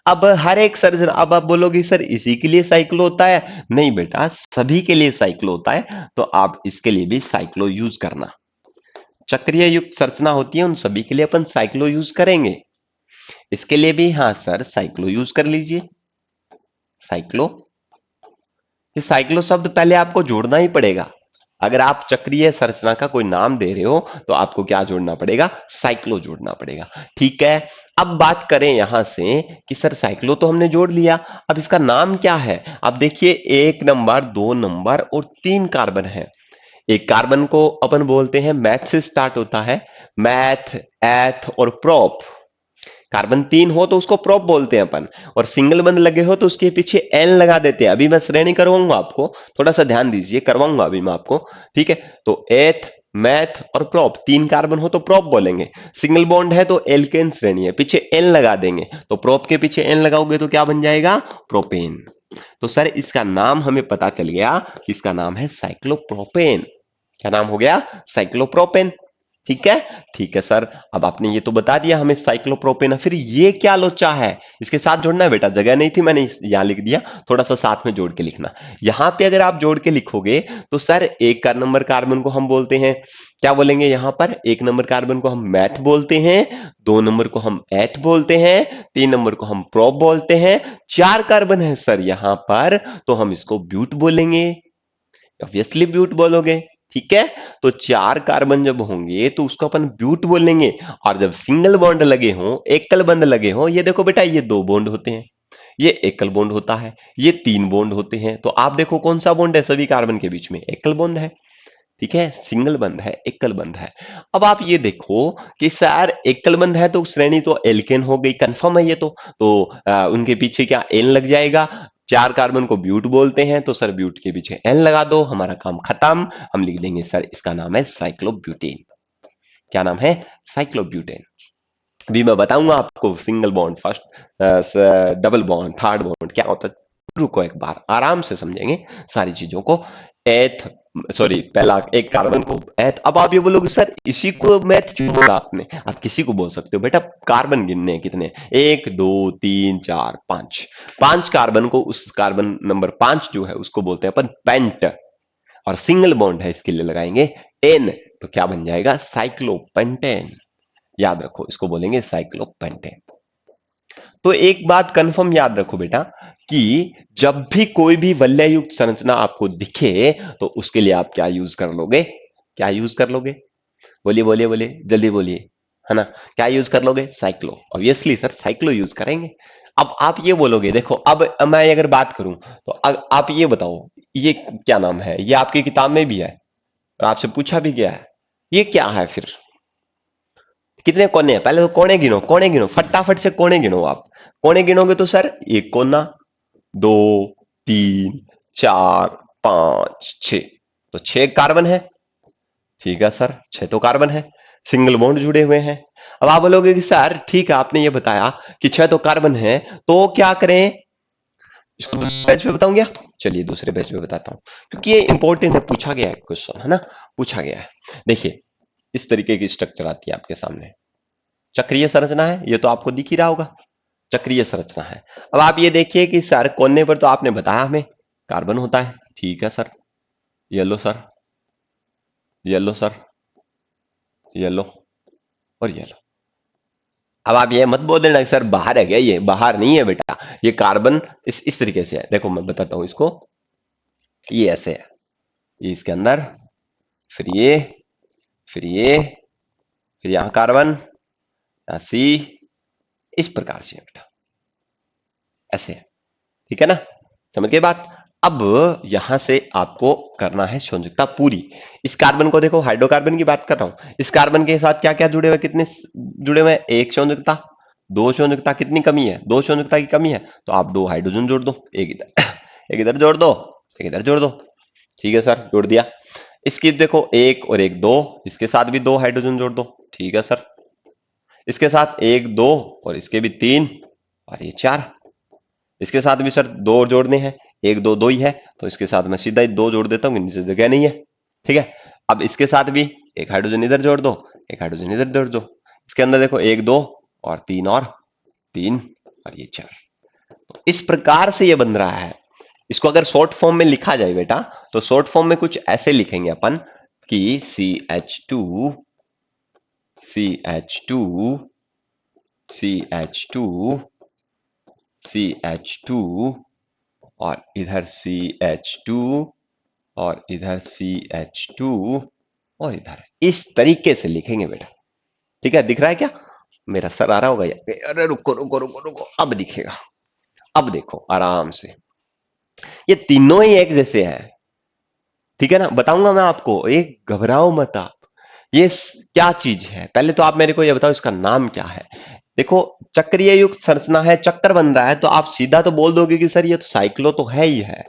अब हर एक सर्जन, अब आप बोलोगे सर इसी के लिए साइक्लो होता है? नहीं बेटा, सभी के लिए साइक्लो होता है, तो आप इसके लिए भी साइक्लो यूज करना। चक्रीय युक्त संरचना होती है, उन सभी के लिए अपन साइक्लो यूज करेंगे। इसके लिए भी हाँ सर साइक्लो यूज कर लीजिए। साइक्लो, ये साइक्लो शब्द पहले आपको जोड़ना ही पड़ेगा। अगर आप चक्रीय संरचना का कोई नाम दे रहे हो तो आपको क्या जोड़ना पड़ेगा? साइक्लो जोड़ना पड़ेगा। ठीक है, अब बात करें यहां से कि सर साइक्लो तो हमने जोड़ लिया, अब इसका नाम क्या है? अब देखिए, 1 नंबर, 2 नंबर और 3 कार्बन है। एक कार्बन को अपन बोलते हैं मैथ से स्टार्ट होता है, मैथ, एथ और प्रोप। कार्बन 3 हो तो उसको प्रोप बोलते हैं अपन, और सिंगल बंद लगे हो तो उसके पीछे एन लगा देते हैं। अभी मैं श्रेणी करवाऊंगा आपको, थोड़ा सा ध्यान दीजिए, करवाऊंगा अभी मैं आपको। ठीक है, तो एथ, मैथ और प्रोप, 3 कार्बन हो तो प्रोप बोलेंगे। सिंगल बॉन्ड है तो एल्केन श्रेणी है, पीछे एन लगा देंगे, तो प्रोप के पीछे एन लगाओगे तो क्या बन जाएगा? प्रोपेन। तो सर इसका नाम हमें पता चल गया कि इसका नाम है साइक्लोप्रोपेन। क्या नाम हो गया? साइक्लोप्रोपेन। ठीक है, ठीक है सर, अब आपने ये तो बता दिया हमें साइक्लोप्रोपेन। फिर ये क्या लोचा है? इसके साथ जोड़ना है बेटा, जगह नहीं थी मैंने यहां लिख दिया, थोड़ा सा साथ में जोड़ के लिखना। यहां पे अगर आप जोड़ के लिखोगे तो सर 1 नंबर कार्बन को हम बोलते हैं, क्या बोलेंगे यहां पर? 1 नंबर कार्बन को हम मैथ बोलते हैं, 2 नंबर को हम एथ बोलते हैं, 3 नंबर को हम प्रोप बोलते हैं, 4 कार्बन है सर यहां पर, तो हम इसको ब्यूट बोलेंगे। ऑब्वियसली ब्यूट बोलोगे। ठीक है, तो 4 कार्बन जब होंगे तो उसको अपन ब्यूट बोलेंगे। और जब सिंगल बॉन्ड लगे हों, एकल बंद लगे हों, ये देखो बेटा, ये 2 बॉन्ड होते हैं, ये एकल बॉन्ड होता है, ये 3 बॉन्ड होते हैं। तो आप देखो कौन सा बॉन्ड है सभी कार्बन के बीच में? एकल बॉन्ड है। ठीक है, सिंगल बंद है, एकल बंद है। अब आप ये देखो कि सर एकल बंद है तो श्रेणी तो एल्केन हो गई, कंफर्म है ये तो उनके पीछे क्या एन लग जाएगा? 4 कार्बन को ब्यूट बोलते हैं, तो सर ब्यूट के पीछे एन लगा दो, हमारा काम खत्म। हम लिख देंगे सर इसका नाम है साइक्लोब्यूटेन। क्या नाम है? साइक्लोब्यूटेन। अभी मैं बताऊंगा आपको single bond, first, double bond, third bond क्या होता है। रुको, एक बार आराम से समझेंगे सारी चीजों को। एथ, सॉरी, पहला एक कार्बन को एथ। अब आप ये बोलोगे सर इसी को मैथ क्यों बोला आपने? आप किसी को बोल सकते हो बेटा, कार्बन गिनने हैं कितने, 1 2 3 4 5। 5 कार्बन को, उस कार्बन नंबर 5 जो है उसको बोलते हैं अपन पेंट, और सिंगल बॉन्ड है इसके लिए लगाएंगे एन, तो क्या बन जाएगा? साइक्लोपेंटेन। याद रखो, इसको बोलेंगे साइक्लोपेंटेन। तो एक बात कंफर्म याद रखो बेटा, कि जब भी कोई भी वलययुक्त संरचना आपको दिखे तो उसके लिए आप क्या यूज कर लोगे? क्या यूज कर लोगे? बोलिए बोलिए बोलिए, जल्दी बोलिए, है ना? क्या यूज कर लोगे? Cyclo. Obviously sir cyclo use करेंगे। अब आप ये बोलोगे, देखो अब मैं अगर बात करूं तो आप ये बताओ, ये क्या नाम है? ये आपकी किताब में भी है और आपसे पूछा भी गया है, ये क्या है फिर? कितने कोने हैं? पहले तो कोने गिनो, कोने गिनो, फटाफट से कोने गिनो आप। कोने गिनोगे तो सर 1 कोना, 2 3 4 5 6, तो 6 कार्बन है। ठीक है सर, 6 तो कार्बन है, सिंगल बॉन्ड जुड़े हुए हैं। अब आप बोलोगे कि सर ठीक है, आपने ये बताया कि 6 तो कार्बन है, तो क्या करें? इसको दूसरे पेज पे बताऊं क्या? चलिए दूसरे पेज पे बताता हूं, क्योंकि ये इंपॉर्टेंट है, पूछा गया है क्वेश्चन, है ना? पूछा गया है। देखिए, इस तरीके की स्ट्रक्चर आती है आपके सामने। चक्रीय संरचना है, ये तो आपको दिख ही रहा होगा, चक्रीय संरचना है। अब आप ये देखिए कि सर कोने पर तो आपने बताया हमें कार्बन होता है। ठीक है sir, yellow sir, yellow sir, yellow और येलो। अब आप ये मत बोल देना कि सर बाहर है क्या, ये बाहर नहीं है बेटा, ये कार्बन इस तरीके से है। देखो मैं बताता हूं इसको, ये ऐसे है, ये इसके अंदर, फिर ये, फिर ये, फिर यहां कार्बन, यहां सी, इस प्रकार से है बेटा, ऐसे है। ठीक है ना? समझ गए बात? अब यहां से आपको करना है संयुक्ता पूरी। इस कार्बन को देखो, हाइड्रोकार्बन की बात कर रहा हूं, इस कार्बन के साथ क्या क्या जुड़े हुए, कितने जुड़े हुए हैं, एक संयुक्ता, दो संयुक्ता, कितनी कमी है, दो संयुक्ता की कमी है, तो आप दो हाइड्रोजन जोड़ दो, एक इधर एक इधर जोड़ दो, एक इधर जोड़ दो। ठीक है सर, जोड़ दिया। इसकी देखो एक और एक दो, इसके साथ भी दो हाइड्रोजन जोड़ दो। ठीक है सर, इसके साथ एक दो और इसके भी तीन और ये चार। इसके साथ भी सर दो और जोड़ने हैं, एक दो दो ही है, तो इसके साथ मैं सीधा ही दो जोड़ देता हूँ, नीचे जगह नहीं है। ठीक है, अब इसके साथ भी एक हाइड्रोजन इधर जोड़ दो, एक हाइड्रोजन इधर जोड़ दो। इसके अंदर देखो एक दो और तीन और ये चार। तो इस प्रकार से ये बन रहा है। इसको अगर शॉर्ट फॉर्म में लिखा जाए बेटा, तो शॉर्ट फॉर्म में कुछ ऐसे लिखेंगे अपन कि CH2 CH2 CH2 CH2 और इधर CH2 और इधर CH2 और इधर, इस तरीके से लिखेंगे बेटा। ठीक है, दिख रहा है क्या? मेरा सर आ रहा होगा या? अरे रुको रुको रुको रुको, अब दिखेगा। अब देखो आराम से, ये तीनों ही एक जैसे हैं। ठीक है ना, बताऊंगा मैं आपको, एक घबराओ मत आप। ये क्या चीज है, पहले तो आप मेरे को ये बताओ इसका नाम क्या है। देखो, चक्रीय युक्त संरचना है, चक्कर बन रहा है, तो आप सीधा तो बोल दोगे कि सर ये तो साइक्लो तो है ही है,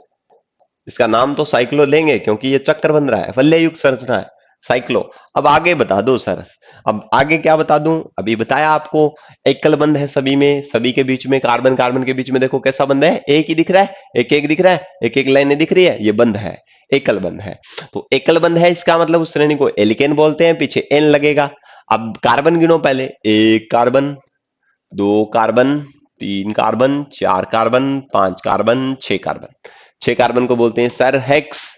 इसका नाम तो साइक्लो लेंगे क्योंकि ये चक्कर बन रहा है, वलय युक्त संरचना है, साइक्लो। अब आगे बता दो सर, अब आगे क्या बता दूं, अभी बताया आपको। एकल बंध है सभी में, सभी के बीच में, कार्बन कार्बन के बीच में देखो कैसा बंध है, एक ही दिख रहा है, एक एक दिख रहा है, एक एक लाइनें दिख रही है, ये बंध है, एकल बंध है। तो एकल बंध है, इसका मतलब उस श्रेणी को एल्केन बोलते हैं, पीछे एन लगेगा। अब कार्बन गिनो पहले, एक कार्बन, दो कार्बन, तीन कार्बन, चार कार्बन, पांच कार्बन, छह कार्बन। छह कार्बन को बोलते हैं सर हेक्स,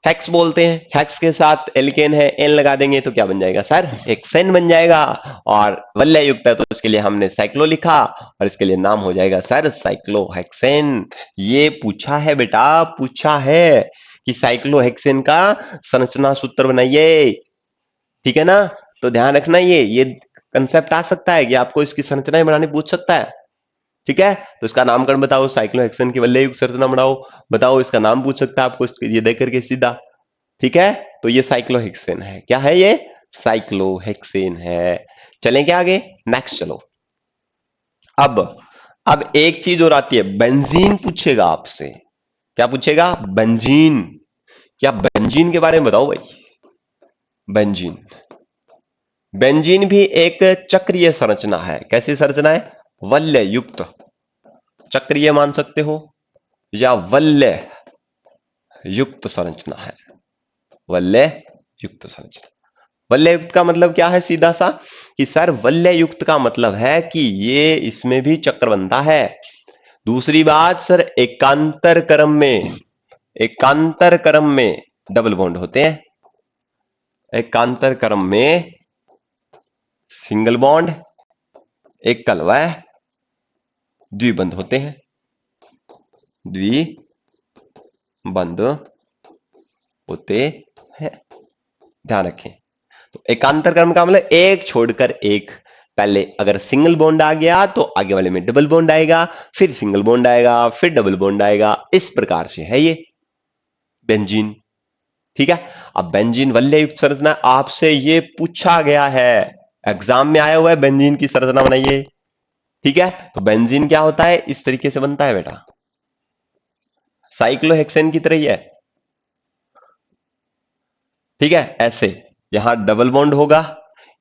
हेक्स बोलते हैं। हेक्स के साथ एल्केन है, एन लगा देंगे तो क्या बन जाएगा सर, हेक्सेन बन जाएगा। और वलय युक्त है तो इसके लिए हमने साइक्लो लिखा, और इसके लिए नाम हो जाएगा सर साइक्लोहेक्सेन। ये पूछा है बेटा, पूछा है कि साइक्लोहेक्सेन का संरचना सूत्र बनाइए। ठीक है ना, तो ध्यान रखना, ये कंसेप्ट आ सकता है कि आपको इसकी संरचनाएं बनानी पूछ सकता है। ठीक है, तो इसका नामकरण बताओ, साइक्लोहेक्सेन की वलय युक्त संरचना बनाओ, बताओ इसका नाम पूछ सकता है आपको, ये देख करके सीधा। ठीक है, तो ये साइक्लोहेक्सेन है, क्या है ये, साइक्लोहेक्सेन है। चलें क्या आगे, नेक्स्ट चलो। अब अब एक चीज और आती है, बेंजीन पूछेगा आपसे। क्या पूछेगा, बेंजीन। क्या बेंजीन के बारे में बताओ भाई। बेंजीन, बेंजीन भी एक चक्रीय संरचना है। कैसी संरचना है, वलय युक्त, चक्रीय मान सकते हो या वलय युक्त संरचना है, वलय युक्त संरचना। वलय युक्त का मतलब क्या है, सीधा सा कि सर वलय युक्त का मतलब है कि ये इसमें भी चक्र बनता है। दूसरी बात सर, एकांतर क्रम में, एकांतर क्रम में डबल बॉन्ड होते हैं, एकांतर क्रम में सिंगल बॉन्ड, एकल व द्विबंध होते हैं, द्विबंध होते हैं, ध्यान रखें। तो एकांतर क्रम का मतलब एक छोड़कर एक, पहले अगर सिंगल बॉन्ड आ गया तो आगे वाले में डबल बॉन्ड आएगा, फिर सिंगल बॉन्ड आएगा, फिर डबल बॉन्ड आएगा, इस प्रकार से है ये बेंजीन। ठीक है, अब बेंजीन वलय युक्त संरचना आपसे ये पूछा गया है, एग्जाम में आया हुआ है, बेंजीन की संरचना बनाइए। ठीक है, तो बेंजीन क्या होता है, इस तरीके से बनता है बेटा, साइक्लोहेक्सेन की तरह ही है। ठीक है, ऐसे यहां डबल बॉन्ड होगा,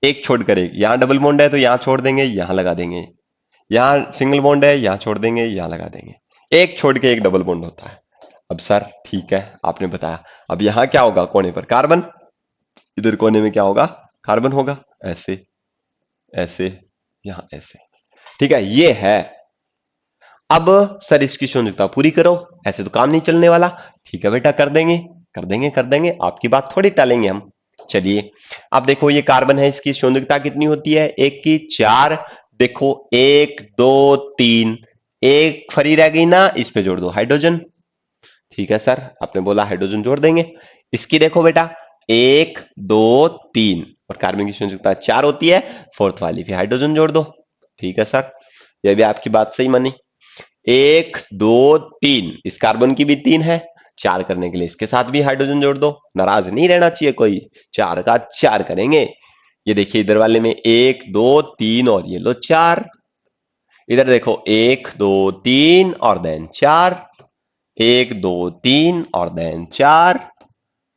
एक छोड़कर एक, यहां डबल बॉन्ड है तो यहां छोड़ देंगे, यहां लगा देंगे, यहां सिंगल बॉन्ड है, यहां छोड़ देंगे, यहां लगा देंगे, एक छोड़ के एक डबल बॉन्ड होता है। अब सर ठीक है, आपने बताया, अब यहां क्या होगा, कोने पर कार्बन, इधर कोने में क्या होगा, कार्बन होगा, ऐसे ऐसे, यहां ऐसे। ठीक है, ये है। अब सर इसकी संयुक्ता पूरी करो, ऐसे तो काम नहीं चलने वाला। ठीक है बेटा, कर देंगे कर देंगे कर देंगे, आपकी बात थोड़ी टालेंगे हम। चलिए, अब देखो ये कार्बन है, इसकी संयुक्ता कितनी होती है, एक की चार। देखो एक दो तीन, एक फ्री रह गई ना, इस पे जोड़ दो हाइड्रोजन। ठीक है सर, आपने बोला हाइड्रोजन जोड़ देंगे। इसकी देखो बेटा, एक दो तीन, और कार्बन की संयुक्ता चार होती है, फोर्थ वाली भी हाइड्रोजन जोड़ दो। ठीक है सर, ये भी आपकी बात सही मानी। एक दो तीन, इस कार्बन की भी तीन है, चार करने के लिए इसके साथ भी हाइड्रोजन जोड़ दो, नाराज नहीं रहना चाहिए कोई, चार का चार करेंगे। ये देखिए इधर वाले में एक दो तीन और ये लो चार, इधर देखो एक दो तीन और देन चार, एक दो तीन और देन चार।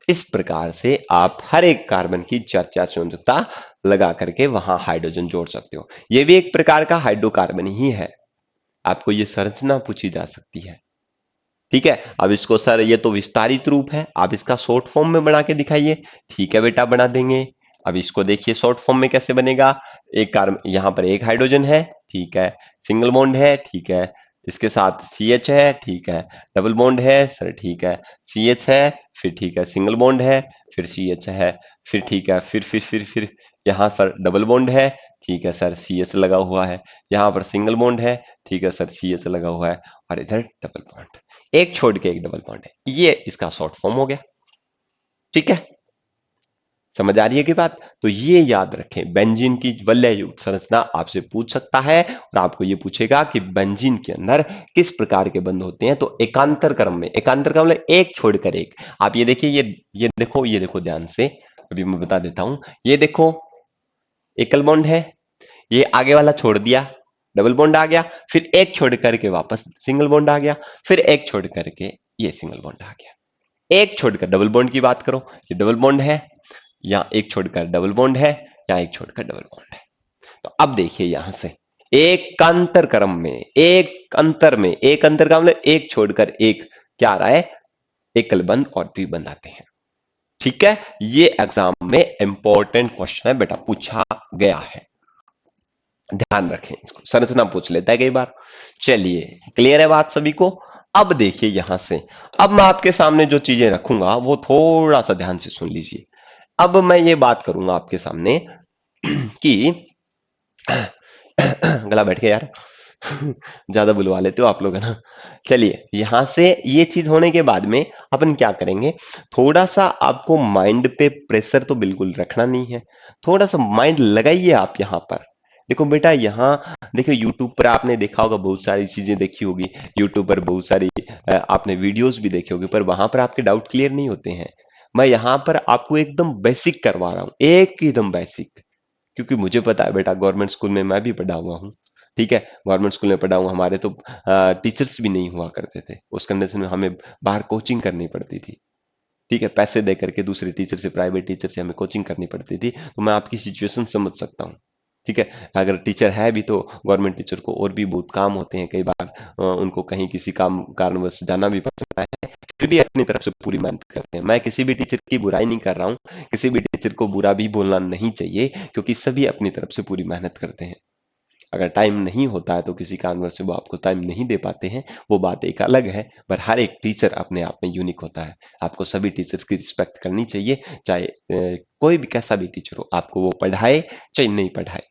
इस प्रकार से आप हर एक कार्बन की चर्चा संयुक्ता लगा करके वहां हाइड्रोजन जोड़ सकते हो। यह भी एक प्रकार का हाइड्रोकार्बन ही है। आपको यह संरचना पूछी जा सकती है। ठीक है, अब इसको सर ये तो विस्तारित रूप है, आप इसका शॉर्ट फॉर्म में बना के दिखाइए। ठीक है बेटा, बना देंगे। अब इसको देखिए शॉर्ट फॉर्म में कैसे बनेगा। एक कार्बन, यहां पर एक हाइड्रोजन है, ठीक है, सिंगल बॉन्ड है, ठीक है, इसके साथ सी एच है, ठीक है, डबल बॉन्ड है सर, ठीक है, सी एच है, फिर ठीक है सिंगल बॉन्ड है, फिर सी एच है, फिर ठीक है, फिर यहाँ पर डबल बॉन्ड है, ठीक है सर, सी एच लगा हुआ है, यहाँ पर सिंगल बॉन्ड है, ठीक है सर, सी एच लगा हुआ है, और इधर डबल बॉन्ड, एक छोड़ के एक डबल बॉन्ड है। ये इसका शॉर्ट फॉर्म हो गया। ठीक है, समझ आ रही है की बात। तो ये याद रखें, बेंजीन की वलय युक्त संरचना आपसे पूछ सकता है, और आपको ये पूछेगा कि बेंजीन के अंदर किस प्रकार के बंध होते हैं। तो एकांतर क्रम में, एकांतर क्रम में एक छोड़कर एक। आप ये देखिए, ये देखो ध्यान से, अभी मैं बता देता हूं। ये देखो एकल बॉन्ड है, ये आगे वाला छोड़ दिया, डबल बॉन्ड आ गया, फिर एक छोड़ करके वापस सिंगल बॉन्ड आ गया, फिर एक छोड़ करके ये सिंगल बॉन्ड आ गया। एक छोड़कर डबल बॉन्ड की बात करो, ये डबल बॉन्ड है, यहां एक छोड़कर डबल बॉन्ड है, यहां एक छोड़कर डबल बॉन्ड है। तो अब देखिए यहां से एक अंतर क्रम में, एक अंतर का मतलब एक छोड़कर एक क्या आ रहा है, एकल बंध और द्विबंध आते हैं। ठीक है, ये एग्जाम में इंपॉर्टेंट क्वेश्चन है बेटा, पूछा गया है, ध्यान रखें इसको, संरचना पूछ लेता है कई बार। चलिए, क्लियर है बात सभी को। अब देखिए यहां से, अब मैं आपके सामने जो चीजें रखूंगा वो थोड़ा सा ध्यान से सुन लीजिए। अब मैं ये बात करूंगा आपके सामने कि गला बैठ गया यार, ज्यादा बुलवा लेते हो आप लोग, है ना। चलिए, यहां से ये चीज होने के बाद में अपन क्या करेंगे, थोड़ा सा आपको माइंड पे प्रेशर तो बिल्कुल रखना नहीं है, थोड़ा सा माइंड लगाइए आप यहाँ पर। देखो बेटा, यहाँ देखो यूट्यूब पर आपने देखा होगा, बहुत सारी चीजें देखी होगी यूट्यूब पर, बहुत सारी आपने वीडियोस भी देखे होंगे, पर वहां पर आपके डाउट क्लियर नहीं होते हैं। मैं यहाँ पर आपको एकदम बेसिक करवा रहा हूँ, एकदम बेसिक, क्योंकि मुझे पता है बेटा, गवर्नमेंट स्कूल में मैं भी पढ़ा हुआ हूँ। ठीक है, गवर्नमेंट स्कूल में पढ़ा हूँ, हमारे तो टीचर्स भी नहीं हुआ करते थे उस कंडीशन में, हमें बाहर कोचिंग करनी पड़ती थी। ठीक है, पैसे दे करके दूसरे टीचर से, प्राइवेट टीचर से हमें कोचिंग करनी पड़ती थी, तो मैं आपकी सिचुएशन समझ सकता हूँ। ठीक है, अगर टीचर है भी तो गवर्नमेंट टीचर को और भी बहुत काम होते हैं, कई बार उनको कहीं किसी काम कारणवश जाना भी पड़ता है, फिर भी अपनी तरफ से पूरी मेहनत करते हैं। मैं किसी भी टीचर की बुराई नहीं कर रहा हूँ, किसी भी टीचर को बुरा भी बोलना नहीं चाहिए, क्योंकि सभी अपनी तरफ से पूरी मेहनत करते हैं। अगर टाइम नहीं होता है तो किसी कारणवश से वो आपको टाइम नहीं दे पाते हैं, वो बात एक अलग है, पर हर एक टीचर अपने आप में यूनिक होता है। आपको सभी टीचर्स की रिस्पेक्ट करनी चाहिए, चाहे कोई भी कैसा भी टीचर हो, आपको वो पढ़ाए चाहे नहीं पढ़ाए।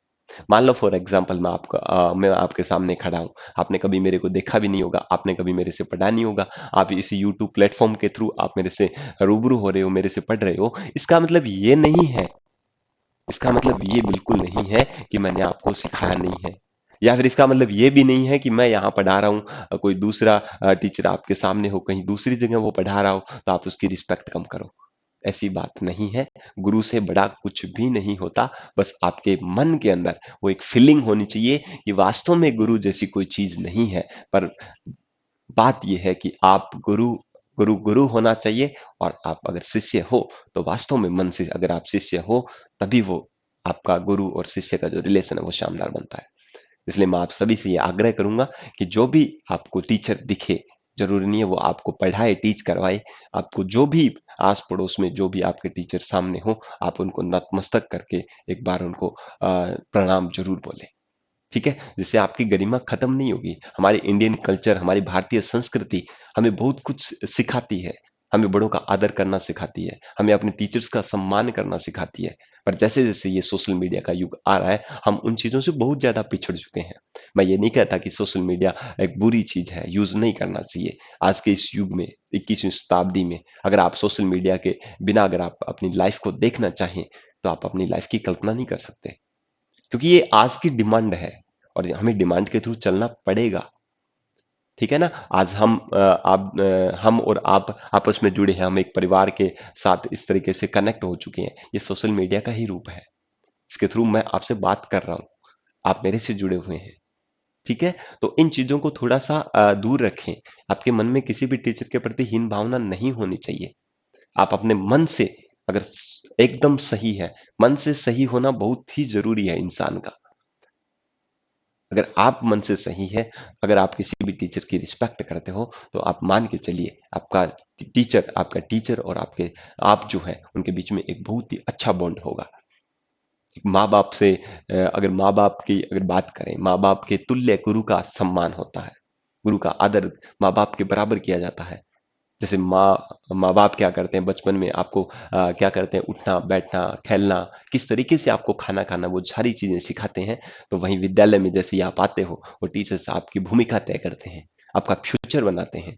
मान लो फॉर एग्जाम्पल मैं आपके सामने खड़ा हूँ, आपने कभी मेरे को देखा भी नहीं होगा, आपने कभी मेरे से पढ़ा नहीं होगा, आप इसी यूट्यूब प्लेटफॉर्म के थ्रू आप मेरे से रूबरू हो रहे हो, मेरे से पढ़ रहे हो, इसका मतलब ये नहीं है, इसका मतलब ये बिल्कुल नहीं है कि मैंने आपको सिखाया नहीं है, या फिर इसका मतलब ये भी नहीं है कि मैं यहाँ पढ़ा रहा हूँ, कोई दूसरा टीचर आपके सामने हो, कहीं दूसरी जगह वो पढ़ा रहा हो, तो आप उसकी रिस्पेक्ट कम करो। ऐसी बात नहीं है, गुरु से बड़ा कुछ भी नहीं होता, बस आपके मन के अंदर वो एक फीलिंग होनी चाहिए कि वास्तव में गुरु जैसी कोई चीज नहीं है। पर बात यह है कि आप गुरु गुरु गुरु होना चाहिए, और आप अगर शिष्य हो तो वास्तव में मन से अगर आप शिष्य हो, तभी वो आपका गुरु और शिष्य का जो रिलेशन है वो शानदार बनता है। इसलिए मैं आप सभी से ये आग्रह करूंगा कि जो भी आपको टीचर दिखे, जरूरी नहीं है वो आपको पढ़ाए टीच करवाए, आपको जो भी आस पड़ोस में जो भी आपके टीचर सामने हो, आप उनको नतमस्तक करके एक बार उनको प्रणाम जरूर बोले। ठीक है, जिससे आपकी गरिमा खत्म नहीं होगी। हमारी इंडियन कल्चर, हमारी भारतीय संस्कृति हमें बहुत कुछ सिखाती है, हमें बड़ों का आदर करना सिखाती है, हमें अपने टीचर्स का सम्मान करना सिखाती है। पर जैसे जैसे ये सोशल मीडिया का युग आ रहा है, हम उन चीजों से बहुत ज्यादा पिछड़ चुके हैं। मैं ये नहीं कहता कि सोशल मीडिया एक बुरी चीज है, यूज नहीं करना चाहिए। आज के इस युग में, 21वीं शताब्दी में, अगर आप सोशल मीडिया के बिना अगर आप अपनी लाइफ को देखना चाहें, तो आप अपनी लाइफ की कल्पना नहीं कर सकते, क्योंकि ये आज की डिमांड है, और हमें डिमांड के थ्रू चलना पड़ेगा। ठीक है ना। आज हम और आप आपस में जुड़े हैं, हम एक परिवार के साथ इस तरीके से कनेक्ट हो चुके हैं। ये सोशल मीडिया का ही रूप है। इसके थ्रू मैं आपसे बात कर रहा हूँ, आप मेरे से जुड़े हुए हैं। ठीक है। तो इन चीजों को थोड़ा सा दूर रखें। आपके मन में किसी भी टीचर के प्रति हीन भावना नहीं होनी चाहिए। आप अपने मन से, अगर एकदम सही है, मन से सही होना बहुत ही जरूरी है इंसान का। अगर आप मन से सही है, अगर आप किसी भी टीचर की रिस्पेक्ट करते हो, तो आप मान के चलिए आपका टीचर और आप जो है उनके बीच में एक बहुत ही अच्छा बॉन्ड होगा। एक माँ बाप से अगर माँ बाप की अगर बात करें, माँ बाप के तुल्य गुरु का सम्मान होता है। गुरु का आदर माँ बाप के बराबर किया जाता है। जैसे माँ माँ बाप क्या करते हैं बचपन में आपको, क्या करते हैं, उठना बैठना खेलना, किस तरीके से आपको खाना खाना, वो सारी चीजें सिखाते हैं। तो वहीं विद्यालय में जैसे ही आप आते हो, वो टीचर्स आपकी भूमिका तय करते हैं, आपका फ्यूचर बनाते हैं।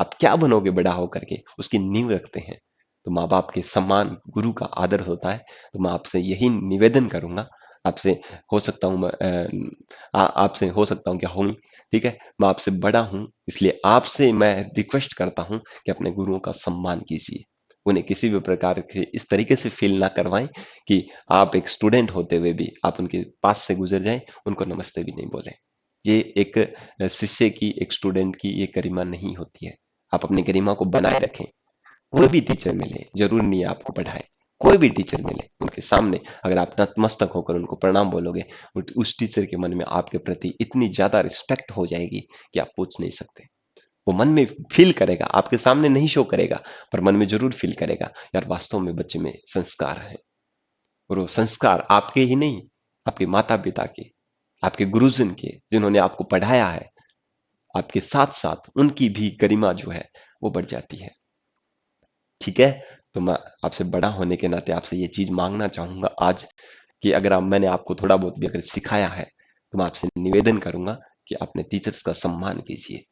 आप क्या बनोगे बड़ा होकर के, उसकी नींव रखते हैं। तो माँ बाप के सम्मान, गुरु का आदर होता है। तो मैं आपसे यही निवेदन करूंगा। आपसे हो सकता हूँ मैं आपसे हो सकता हूँ क्या हूँ, ठीक है। मैं आपसे बड़ा हूँ, इसलिए आपसे मैं रिक्वेस्ट करता हूँ कि अपने गुरुओं का सम्मान कीजिए। उन्हें किसी भी प्रकार के इस तरीके से फील ना करवाएं कि आप एक स्टूडेंट होते हुए भी आप उनके पास से गुजर जाएं, उनको नमस्ते भी नहीं बोलें। ये एक शिष्य की, एक स्टूडेंट की ये गरिमा नहीं होती है। आप अपनी गरिमा को बनाए रखें। कोई भी टीचर मिले, जरूर नहीं है आपको पढ़ाए, कोई भी टीचर मिले उनके सामने अगर आप नतमस्तक होकर उनको प्रणाम बोलोगे, उस टीचर के मन में आपके प्रति इतनी ज्यादा रिस्पेक्ट हो जाएगी कि आप पूछ नहीं सकते। वो मन में फील करेगा, आपके सामने नहीं शो करेगा, पर मन में जरूर फील करेगा, यार वास्तव में बच्चे में संस्कार है। और वो संस्कार आपके ही नहीं, आपके माता पिता के, आपके गुरुजन के, जिन्होंने आपको पढ़ाया है, आपके साथ साथ उनकी भी गरिमा जो है वो बढ़ जाती है। ठीक है। तो मैं आपसे बड़ा होने के नाते आपसे ये चीज मांगना चाहूंगा आज, कि अगर मैंने आपको थोड़ा बहुत भी अगर सिखाया है, तो मैं आपसे निवेदन करूंगा कि अपने टीचर्स का सम्मान कीजिए।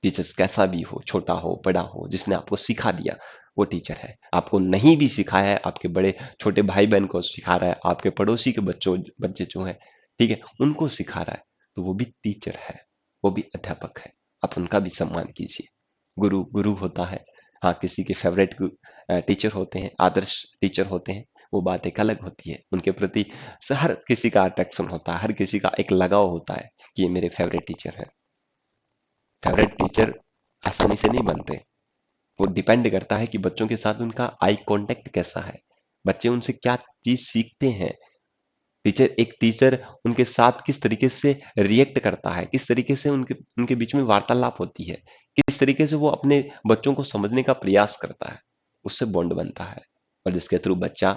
टीचर्स कैसा भी हो, छोटा हो बड़ा हो, जिसने आपको सिखा दिया वो टीचर है। आपको नहीं भी सिखाया है, आपके बड़े छोटे भाई बहन को सिखा रहा है, आपके पड़ोसी के बच्चे जो हैं, ठीक है, उनको सिखा रहा है, तो वो भी टीचर है, वो भी अध्यापक है। आप उनका भी सम्मान कीजिए। गुरु गुरु होता है। हाँ, किसी के फेवरेट टीचर होते हैं, आदर्श टीचर होते हैं, वो बात एक अलग होती है। उनके प्रति हर किसी का अट्रैक्शन होता है, हर किसी का एक लगाव होता है कि ये मेरे फेवरेट टीचर है। फेवरेट टीचर आसानी से नहीं बनते। वो डिपेंड करता है कि बच्चों के साथ उनका आई कांटेक्ट कैसा है, बच्चे उनसे क्या चीज सीखते हैं। एक टीचर उनके साथ किस तरीके से रिएक्ट करता है, किस तरीके से उनके उनके बीच में वार्तालाप होती है, किस तरीके से वो अपने बच्चों को समझने का प्रयास करता है, उससे बॉन्ड बनता है। और जिसके थ्रू बच्चा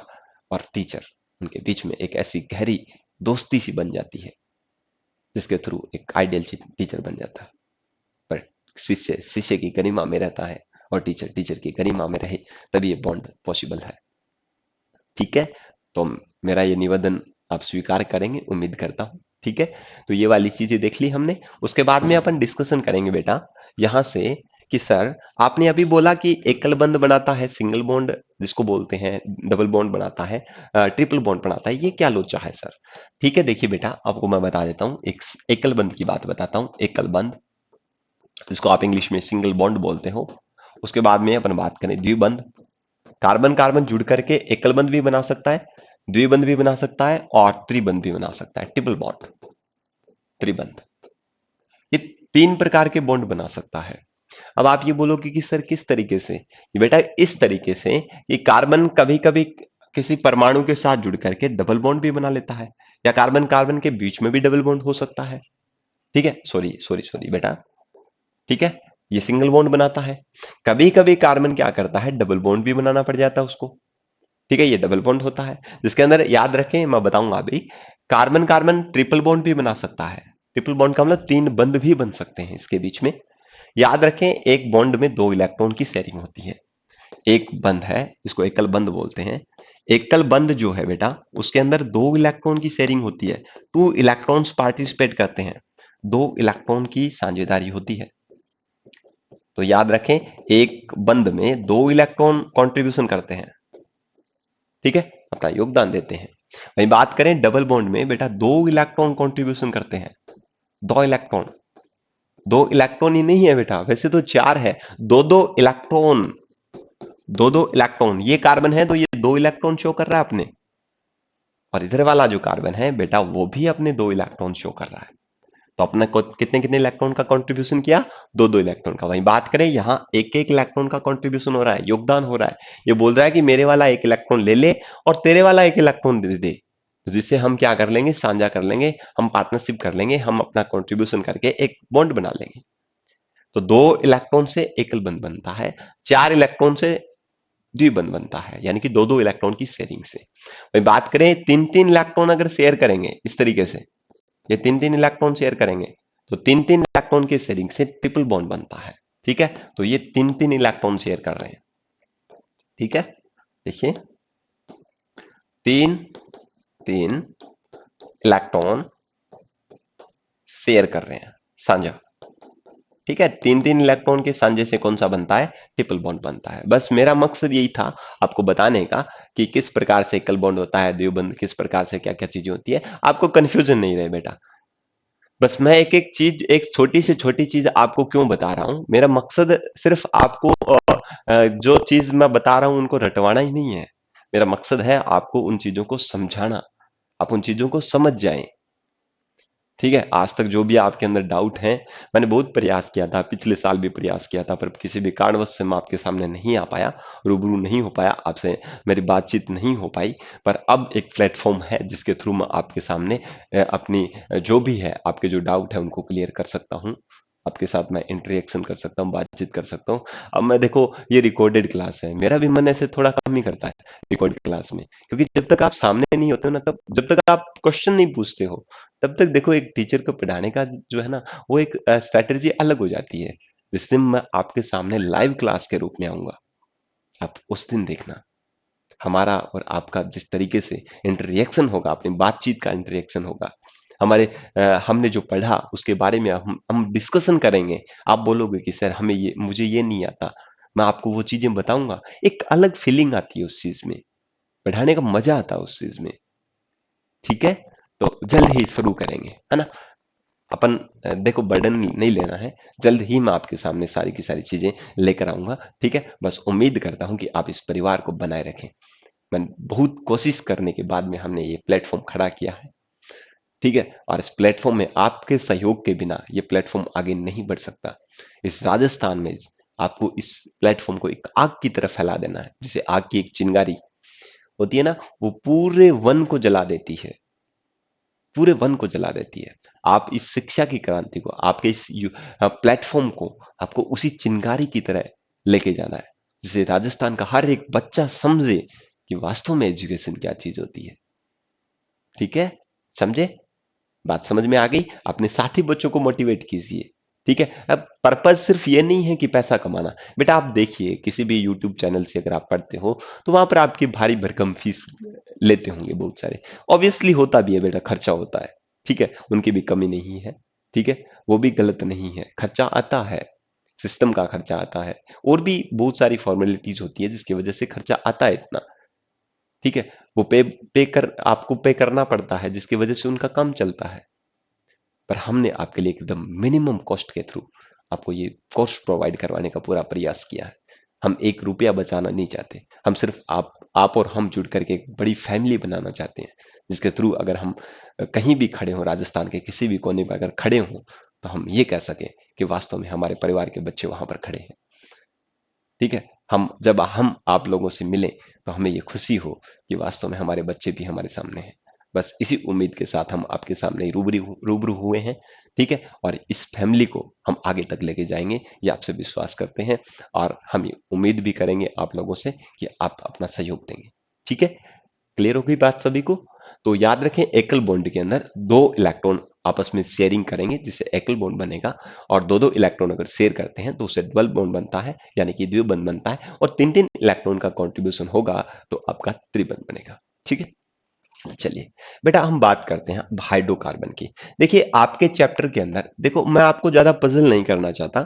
और टीचर, उनके बीच में एक ऐसी गहरी दोस्ती सी बन जाती है, जिसके थ्रू एक आइडियल टीचर बन जाता है। पर शिष्य शिष्य की गरिमा में रहता है, और टीचर टीचर की गरिमा में रहे, तभी ये बॉन्ड पॉसिबल है। ठीक है। तो मेरा ये निवेदन आप स्वीकार करेंगे, उम्मीद करता हूँ। ठीक है। तो ये वाली चीजें देख ली हमने। उसके बाद में अपन डिस्कशन करेंगे बेटा, यहाँ से, कि सर आपने अभी बोला कि एकल बंध बनाता है, सिंगल बॉन्ड जिसको बोलते हैं, डबल बॉन्ड बनाता है, ट्रिपल बॉन्ड बनाता है, ये क्या लोचा है सर? ठीक है, देखिए बेटा, आपको मैं बता देता हूँ, एक एकल बंध की बात बताता हूँ। एकल बंध, जिसको आप इंग्लिश में सिंगल बॉन्ड बोलते हो। उसके बाद में अपन बात करें द्विबंध। कार्बन कार्बन जुड़ करके एकल बंध भी बना सकता है, द्विबंध भी बना सकता है, और त्रिबंध भी बना सकता है, ट्रिपल बॉन्ड, त्रिबंध। ये तीन प्रकार के बॉन्ड बना सकता है। अब आप ये बोलोगे कि सर किस तरीके से? ये बेटा इस तरीके से कि कार्बन कभी कभी किसी परमाणु के साथ जुड़ करके डबल बॉन्ड भी बना लेता है, या कार्बन कार्बन के बीच में भी डबल बॉन्ड हो सकता है। ठीक है, सॉरी सॉरी सॉरी बेटा, ठीक है, ये सिंगल बॉन्ड बनाता है। कभी कभी कार्बन क्या करता है, डबल बॉन्ड भी बनाना पड़ जाता है उसको। ठीक है, ये डबल बॉन्ड होता है, जिसके अंदर याद रखें, मैं बताऊंगा अभी, कार्बन कार्बन ट्रिपल बॉन्ड भी बना सकता है। ट्रिपल बॉन्ड का मतलब तीन बंध भी बन सकते हैं इसके बीच में। याद रखें, एक बॉन्ड में दो इलेक्ट्रॉन की शेयरिंग होती है। एक बंध है जिसको एकल बंध बोलते हैं। एकल बंध जो है बेटा, उसके अंदर दो इलेक्ट्रॉन की शेयरिंग होती है, टू इलेक्ट्रॉन्स पार्टिसिपेट करते हैं, दो इलेक्ट्रॉन की साझेदारी होती है। तो याद रखें, एक बंध में दो इलेक्ट्रॉन कंट्रीब्यूशन करते हैं, ठीक है, अपना योगदान देते हैं। वहीं बात करें डबल बॉन्ड में, बेटा दो इलेक्ट्रॉन कंट्रीब्यूशन करते हैं, दो इलेक्ट्रॉन। दो इलेक्ट्रॉन ही नहीं है बेटा, वैसे तो चार है। दो दो इलेक्ट्रॉन, दो दो इलेक्ट्रॉन, ये कार्बन है तो ये दो इलेक्ट्रॉन शो कर रहा है अपने, और इधर वाला जो कार्बन है बेटा वो भी अपने दो इलेक्ट्रॉन शो कर रहा है। तो अपने को कितने कितने इलेक्ट्रॉन का कंट्रीब्यूशन किया, दो दो इलेक्ट्रॉन का। वहीं बात करें यहाँ एक एक इलेक्ट्रॉन का कंट्रीब्यूशन हो रहा है, योगदान हो रहा है। ये बोल रहा है कि मेरे वाला एक इलेक्ट्रॉन ले ले और तेरे वाला एक इलेक्ट्रॉन दे दे, तो जिससे हम क्या कर लेंगे, साझा कर लेंगे, हम पार्टनरशिप कर लेंगे, हम अपना कंट्रीब्यूशन करके एक बॉन्ड बना लेंगे। तो दो इलेक्ट्रॉन से एकल बंध बनता है, चार इलेक्ट्रॉन से द्विबंध बनता है, यानी कि दो दो इलेक्ट्रॉन की शेयरिंग से। वही बात करें तीन तीन इलेक्ट्रॉन अगर शेयर करेंगे इस तरीके से, ये तीन तीन इलेक्ट्रॉन शेयर करेंगे तो तीन तीन इलेक्ट्रॉन की शेयरिंग से ट्रिपल बॉन्ड बनता है। ठीक है, तो ये तीन तीन इलेक्ट्रॉन शेयर कर रहे हैं। ठीक है, देखिए तीन तीन इलेक्ट्रॉन शेयर कर रहे हैं साझा। ठीक है, तीन तीन इलेक्ट्रॉन के साझे से कौन सा बनता है, ट्रिपल बॉन्ड बनता है। बस मेरा मकसद यही था आपको बताने का कि किस प्रकार से एकल बॉन्ड होता है, द्विबंध किस प्रकार से क्या क्या चीजें होती है, आपको कंफ्यूजन नहीं रहे बेटा। बस मैं एक एक चीज, एक छोटी से छोटी चीज आपको क्यों बता रहा हूं, मेरा मकसद सिर्फ आपको जो चीज मैं बता रहा हूं उनको रटवाना ही नहीं है। मेरा मकसद है आपको उन चीजों को समझाना, आप उन चीजों को समझ जाएं। ठीक है, आज तक जो भी आपके अंदर डाउट है, मैंने बहुत प्रयास किया था, पिछले साल भी प्रयास किया था, पर किसी भी कारणवश से मैं आपके सामने नहीं आ पाया, रूबरू नहीं हो पाया, आपसे मेरी बातचीत नहीं हो पाई। पर अब एक प्लेटफॉर्म है जिसके थ्रू मैं आपके सामने अपनी जो भी है, आपके जो डाउट है उनको क्लियर कर सकता हूँ, आपके साथ मैं इंटरेक्शन कर सकता हूँ, बातचीत कर सकता हूँ। अब मैं देखो, ये रिकॉर्डेड क्लास है, मेरा भी मन ऐसे थोड़ा कम ही करता है रिकॉर्डेड क्लास में, क्योंकि जब तक आप सामने नहीं होते हो ना, तब जब तक आप क्वेश्चन नहीं पूछते हो, तब तक देखो एक टीचर को पढ़ाने का जो है ना, वो एक स्ट्रैटेजी अलग हो जाती है। जिस दिन मैं आपके सामने लाइव क्लास के रूप में आऊंगा, आप उस दिन देखना हमारा और आपका जिस तरीके से इंटरेक्शन होगा, अपनी बातचीत का इंटरेक्शन होगा, हमारे हमने जो पढ़ा उसके बारे में हम डिस्कशन करेंगे। आप बोलोगे कि सर हमें ये, मुझे ये नहीं आता, मैं आपको वो चीजें बताऊंगा। एक अलग फीलिंग आती है उस चीज में, पढ़ाने का मजा आता है उस चीज में। ठीक है, तो जल्द ही शुरू करेंगे, है ना। अपन देखो बर्डन नहीं लेना है, जल्द ही मैं आपके सामने सारी की सारी चीजें लेकर आऊंगा। ठीक है, बस उम्मीद करता हूं कि आप इस परिवार को बनाए रखें। मैं बहुत कोशिश करने के बाद में हमने ये प्लेटफॉर्म खड़ा किया है। ठीक है, और इस प्लेटफॉर्म में आपके सहयोग के बिना ये प्लेटफॉर्म आगे नहीं बढ़ सकता। इस राजस्थान में आपको इस प्लेटफॉर्म को एक आग की तरह फैला देना है, जिसे आग की एक चिंगारी होती है ना, वो पूरे वन को जला देती है, पूरे वन को जला देती है। आप इस शिक्षा की क्रांति को, आपके इस प्लेटफॉर्म को, आपको उसी चिंगारी की तरह लेके जाना है, जिसे राजस्थान का हर एक बच्चा समझे कि वास्तव में एजुकेशन क्या चीज होती है। ठीक है, समझे, बात समझ में आ गई। अपने साथी बच्चों को मोटिवेट कीजिए। ठीक है, अब पर्पज सिर्फ ये नहीं है कि पैसा कमाना। बेटा आप देखिए, किसी भी यूट्यूब चैनल से अगर आप पढ़ते हो तो वहां पर आपकी भारी भरकम फीस लेते होंगे बहुत सारे। ऑब्वियसली होता भी है बेटा, खर्चा होता है। ठीक है, उनकी भी कमी नहीं है। ठीक है, वो भी गलत नहीं है, खर्चा आता है, सिस्टम का खर्चा आता है, और भी बहुत सारी फॉर्मेलिटीज होती है जिसकी वजह से खर्चा आता है इतना। ठीक है, वो पे कर आपको पे करना पड़ता है, जिसकी वजह से उनका काम चलता है। पर हमने आपके लिए एकदम मिनिमम कॉस्ट के थ्रू आपको ये कोर्स प्रोवाइड करवाने का पूरा प्रयास किया है। हम एक रुपया बचाना नहीं चाहते, हम सिर्फ आप और हम जुड़ करके एक बड़ी फैमिली बनाना चाहते हैं, जिसके थ्रू अगर हम कहीं भी खड़े हों, राजस्थान के किसी भी कोने पर अगर खड़े हों, तो हम ये कह सकें कि वास्तव में हमारे परिवार के बच्चे वहां पर खड़े हैं। ठीक है, हम जब हम आप लोगों से मिलें तो हमें ये खुशी हो कि वास्तव में हमारे बच्चे भी हमारे सामने हैं। बस इसी उम्मीद के साथ हम आपके सामने ही रूबरू हुए हैं। ठीक है, और इस फैमिली को हम आगे तक लेके जाएंगे, ये आपसे विश्वास करते हैं, और हम ये उम्मीद भी करेंगे आप लोगों से कि आप अपना सहयोग देंगे। ठीक है, क्लियर हो गई बात सभी को। तो याद रखें, एकल बॉन्ड के अंदर दो इलेक्ट्रॉन आपस में शेयरिंग करेंगे जिससे एकल बॉन्ड बनेगा, और दो दो इलेक्ट्रॉन अगर शेयर करते हैं तो उससे डबल बॉन्ड बनता है, यानी कि द्विबंध बनता है, और तीन तीन इलेक्ट्रॉन का कंट्रीब्यूशन होगा तो आपका त्रिबंध बनेगा। ठीक है, चलिए बेटा हम बात करते हैं अब हाइड्रोकार्बन की। देखिए आपके चैप्टर के अंदर, देखो मैं आपको ज्यादा पजल नहीं करना चाहता।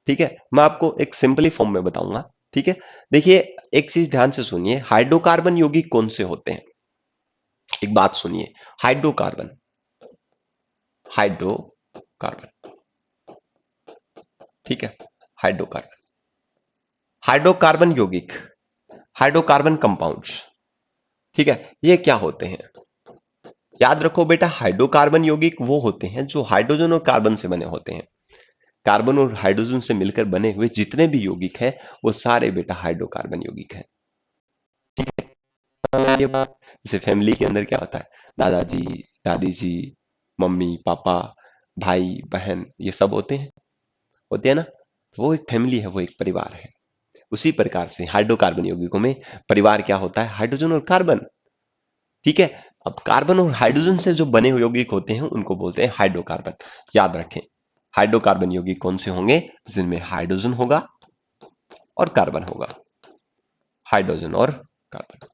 ठीक है, मैं आपको एक सिंपली फॉर्म में बताऊंगा। ठीक है, देखिए एक चीज ध्यान से सुनिए, हाइड्रोकार्बन यौगिक कौन से होते हैं, एक बात सुनिए। हाइड्रोकार्बन, हाइड्रोकार्बन ठीक है, हाइड्रोकार्बन, हाइड्रोकार्बन यौगिक, हाइड्रोकार्बन कंपाउंड्स, ठीक है, ये क्या होते हैं? याद रखो बेटा, हाइड्रोकार्बन यौगिक वो होते हैं जो हाइड्रोजन और कार्बन से बने होते हैं। कार्बन और हाइड्रोजन से मिलकर बने हुए जितने भी यौगिक हैं वो सारे बेटा हाइड्रोकार्बन यौगिक हैं। ये बात, जैसे फैमिली के अंदर क्या होता है, दादाजी, दादी जी, मम्मी पापा, भाई बहन, ये सब होते हैं ना, तो वो एक फैमिली है, वो एक परिवार है। उसी प्रकार से हाइड्रोकार्बन यौगिकों में परिवार क्या होता है, हाइड्रोजन और कार्बन, ठीक है। अब कार्बन और हाइड्रोजन से जो बने हुए यौगिक होते हैं उनको बोलते हैं हाइड्रोकार्बन। याद रखें, हाइड्रोकार्बन यौगिक कौन से होंगे, जिनमें हाइड्रोजन होगा और कार्बन होगा, हाइड्रोजन और कार्बन।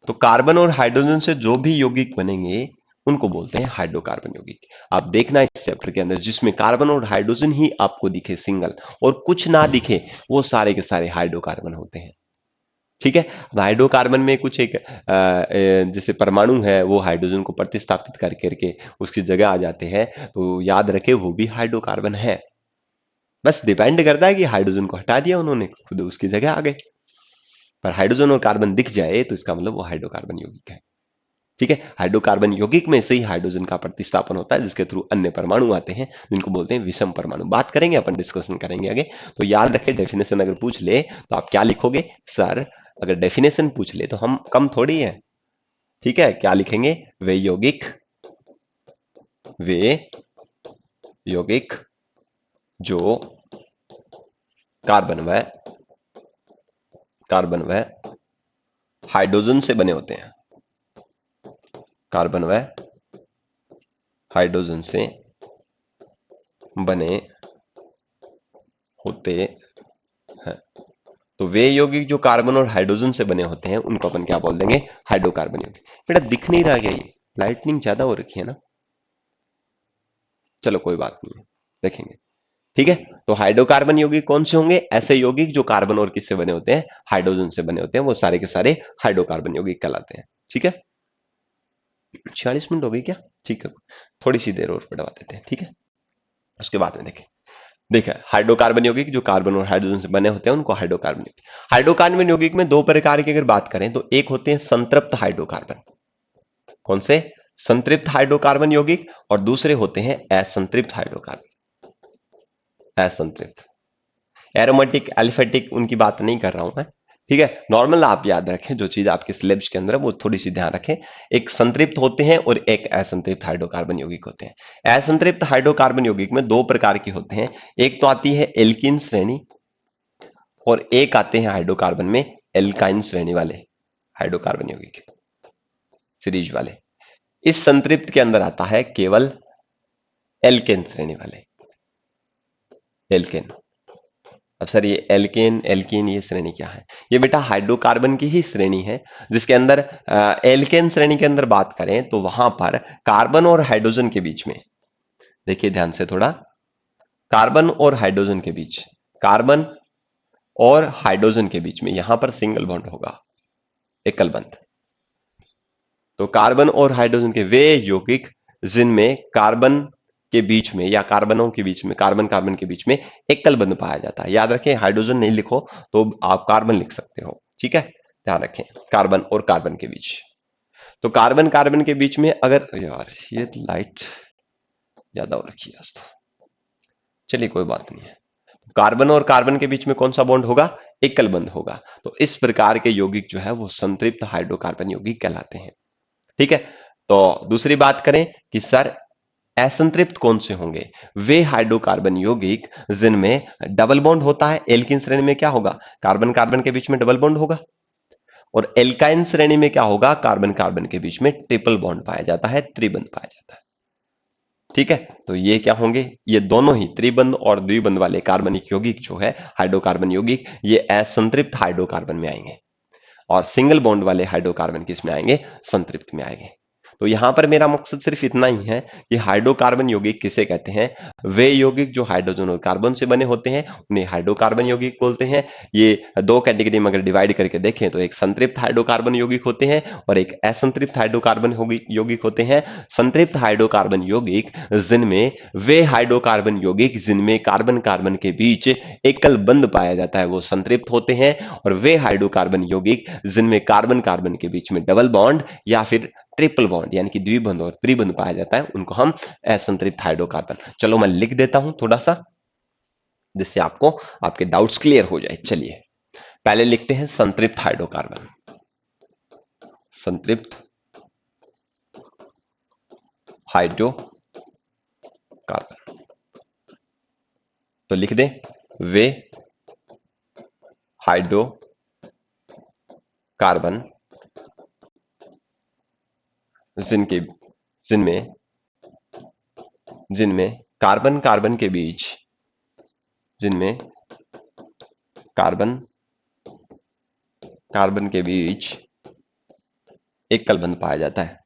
तो कार्बन और हाइड्रोजन से जो भी यौगिक बनेंगे उनको बोलते हैं हाइड्रोकार्बन यौगिक। आप देखना इस चैप्टर के अंदर जिसमें कार्बन और हाइड्रोजन ही आपको दिखे सिंगल और कुछ ना दिखे, वो सारे के सारे हाइड्रोकार्बन होते हैं, ठीक है। अब हाइड्रोकार्बन में कुछ एक जैसे परमाणु है वो हाइड्रोजन को प्रतिस्थापित कर करके उसकी जगह आ जाते हैं, तो याद रखे वो भी हाइड्रोकार्बन है। बस डिपेंड करता है कि हाइड्रोजन को हटा दिया उन्होंने, खुद उसकी जगह आ गए। पर हाइड्रोजन और कार्बन दिख जाए तो इसका मतलब वो हाइड्रोकार्बन यौगिक है, ठीक है। हाइड्रोकार्बन यौगिक में से ही हाइड्रोजन का प्रतिस्थापन होता है जिसके थ्रू अन्य परमाणु आते हैं जिनको बोलते हैं विषम परमाणु। बात करेंगे अपन, डिस्कशन करेंगे आगे। तो याद रखें, डेफिनेशन अगर पूछ ले तो आप क्या लिखोगे सर, अगर डेफिनेशन पूछ ले तो हम कम थोड़ी है, ठीक है। क्या लिखेंगे, वे यौगिक जो कार्बन व हाइड्रोजन से बने होते हैं, कार्बन व हाइड्रोजन से बने होते हैं। तो वे यौगिक जो कार्बन और हाइड्रोजन से बने होते हैं उनको अपन क्या बोल देंगे, हाइड्रोकार्बन यौगिक। बेटा दिख नहीं रहा क्या, ये लाइटनिंग ज्यादा हो रखी है ना, चलो कोई बात नहीं है, देखेंगे, ठीक है। तो हाइड्रोकार्बन यौगिक कौन से होंगे, ऐसे यौगिक जो कार्बन और किससे बने होते हैं, हाइड्रोजन से बने होते हैं, वो सारे के सारे हाइड्रोकार्बन यौगिक कहलाते हैं, ठीक है। 46 मिनट हो गई क्या, ठीक है, थोड़ी सी देर और बढ़वा देते हैं, ठीक है, उसके बाद में देखें। देखा, हाइड्रोकार्बन यौगिक जो कार्बन और हाइड्रोजन से बने होते हैं उनको हाइड्रोकार्बन यौगिक। हाइड्रोकार्बन यौगिक में दो प्रकार की अगर बात करें तो एक होते हैं संतृप्त हाइड्रोकार्बन, कौन से, संतृप्त हाइड्रोकार्बन यौगिक, और दूसरे होते हैं असंतृप्त हाइड्रोकार्बन, असंतृप्त। एरोमेटिक एलिफेटिक उनकी बात नहीं कर रहा हूं मैं, ठीक है। नॉर्मल आप याद रखें, जो चीज आपके सिलेबस के अंदर है वो थोड़ी सी ध्यान रखें। एक संतृप्त होते हैं और एक असंतृप्त हाइड्रोकार्बन यौगिक होते हैं। असंतृप्त हाइड्रोकार्बन यौगिक में दो प्रकार की होते हैं, एक तो आती है एल्कीन श्रेणी और एक आते हैं हाइड्रोकार्बन में एल्काइन श्रेणी वाले हाइड्रोकार्बन यौगिक, सीरीज वाले। इस संतृप्त के अंदर आता है केवल एल्केन श्रेणी वाले, एल्केन। अब सर ये एल्केन एल्कीन ये श्रेणी क्या है, ये बेटा हाइड्रोकार्बन की ही श्रेणी है जिसके अंदर एल्केन श्रेणी के अंदर बात करें तो वहां पर कार्बन और हाइड्रोजन के बीच में, देखिए ध्यान से थोड़ा, कार्बन और हाइड्रोजन के बीच, कार्बन और हाइड्रोजन के बीच में यहां पर सिंगल बॉन्ड होगा, एकल बंध। तो कार्बन और हाइड्रोजन के वे यौगिक जिनमें कार्बन के बीच में या कार्बनों के बीच में, कार्बन कार्बन के बीच में एकल बंध पाया जाता है। याद रखें, हाइड्रोजन नहीं लिखो तो आप कार्बन लिख सकते हो, ठीक है, ध्यान रखें, कार्बन और कार्बन के बीच। तो कार्बन कार्बन के बीच में अगर, यार ये लाइट ज्यादा हो रखी है आज तो, चलिए कोई बात नहीं है। कार्बन और कार्बन के बीच में कौन सा बॉन्ड होगा, एकल बंध होगा। तो इस प्रकार के यौगिक जो है वो संतृप्त हाइड्रोकार्बन यौगिक कहलाते हैं, ठीक है। तो दूसरी बात करें कि सर असंतृप्त कौन से होंगे, वे हाइड्रोकार्बन यौगिक जिनमें डबल बॉन्ड होता है। एल्किन श्रेणी में क्या होगा, कार्बन कार्बन के बीच में डबल बॉन्ड होगा, और एल्काइन श्रेणी में क्या होगा, कार्बन कार्बन के बीच में ट्रिपल बॉन्ड पाया जाता है, त्रिबंध पाया जाता है, ठीक है। तो ये क्या होंगे, ये दोनों ही त्रिबंध और द्विबंध वाले कार्बनिक यौगिक जो है हाइड्रोकार्बन यौगिक, ये असंतृप्त हाइड्रोकार्बन में आएंगे, और सिंगल बॉन्ड वाले हाइड्रोकार्बन किस में आएंगे, संतृप्त में आएंगे। तो यहां पर मेरा मकसद सिर्फ इतना ही है कि हाइड्रोकार्बन यौगिक किसे कहते हैं। वे यौगिक जो हाइड्रोजन और कार्बन से बने होते हैं उन्हें हाइड्रोकार्बन यौगिक बोलते हैं। ये दो कैटेगरी में अगर डिवाइड करके देखें तो एक संतृप्त हाइड्रोकार्बन यौगिक होते हैं और एक असंतृप्त हाइड्रोकार्बन यौगिक होते हैं। संतृप्त हाइड्रोकार्बन यौगिक जिनमें वे हाइड्रोकार्बन यौगिक जिनमें कार्बन कार्बन के बीच एकल बंध पाया जाता है वो संतृप्त होते हैं, और वे हाइड्रोकार्बन यौगिक जिनमें कार्बन कार्बन के बीच में डबल बॉन्ड या फिर ट्रिपल बॉन्ड यानी कि द्विबंध और त्रिबंध पाया जाता है उनको हम असंतृप्त हाइड्रोकार्बन। चलो मैं लिख देता हूं थोड़ा सा, जिससे आपको आपके डाउट्स क्लियर हो जाए। चलिए पहले लिखते हैं संतृप्त हाइड्रोकार्बन। संतृप्त हाइड्रोकार्बन तो लिख दें वे हाइड्रोकार्बन जिनके जिनमें जिनमें कार्बन कार्बन के बीच जिनमें कार्बन कार्बन के बीच एकल बंध पाया जाता है।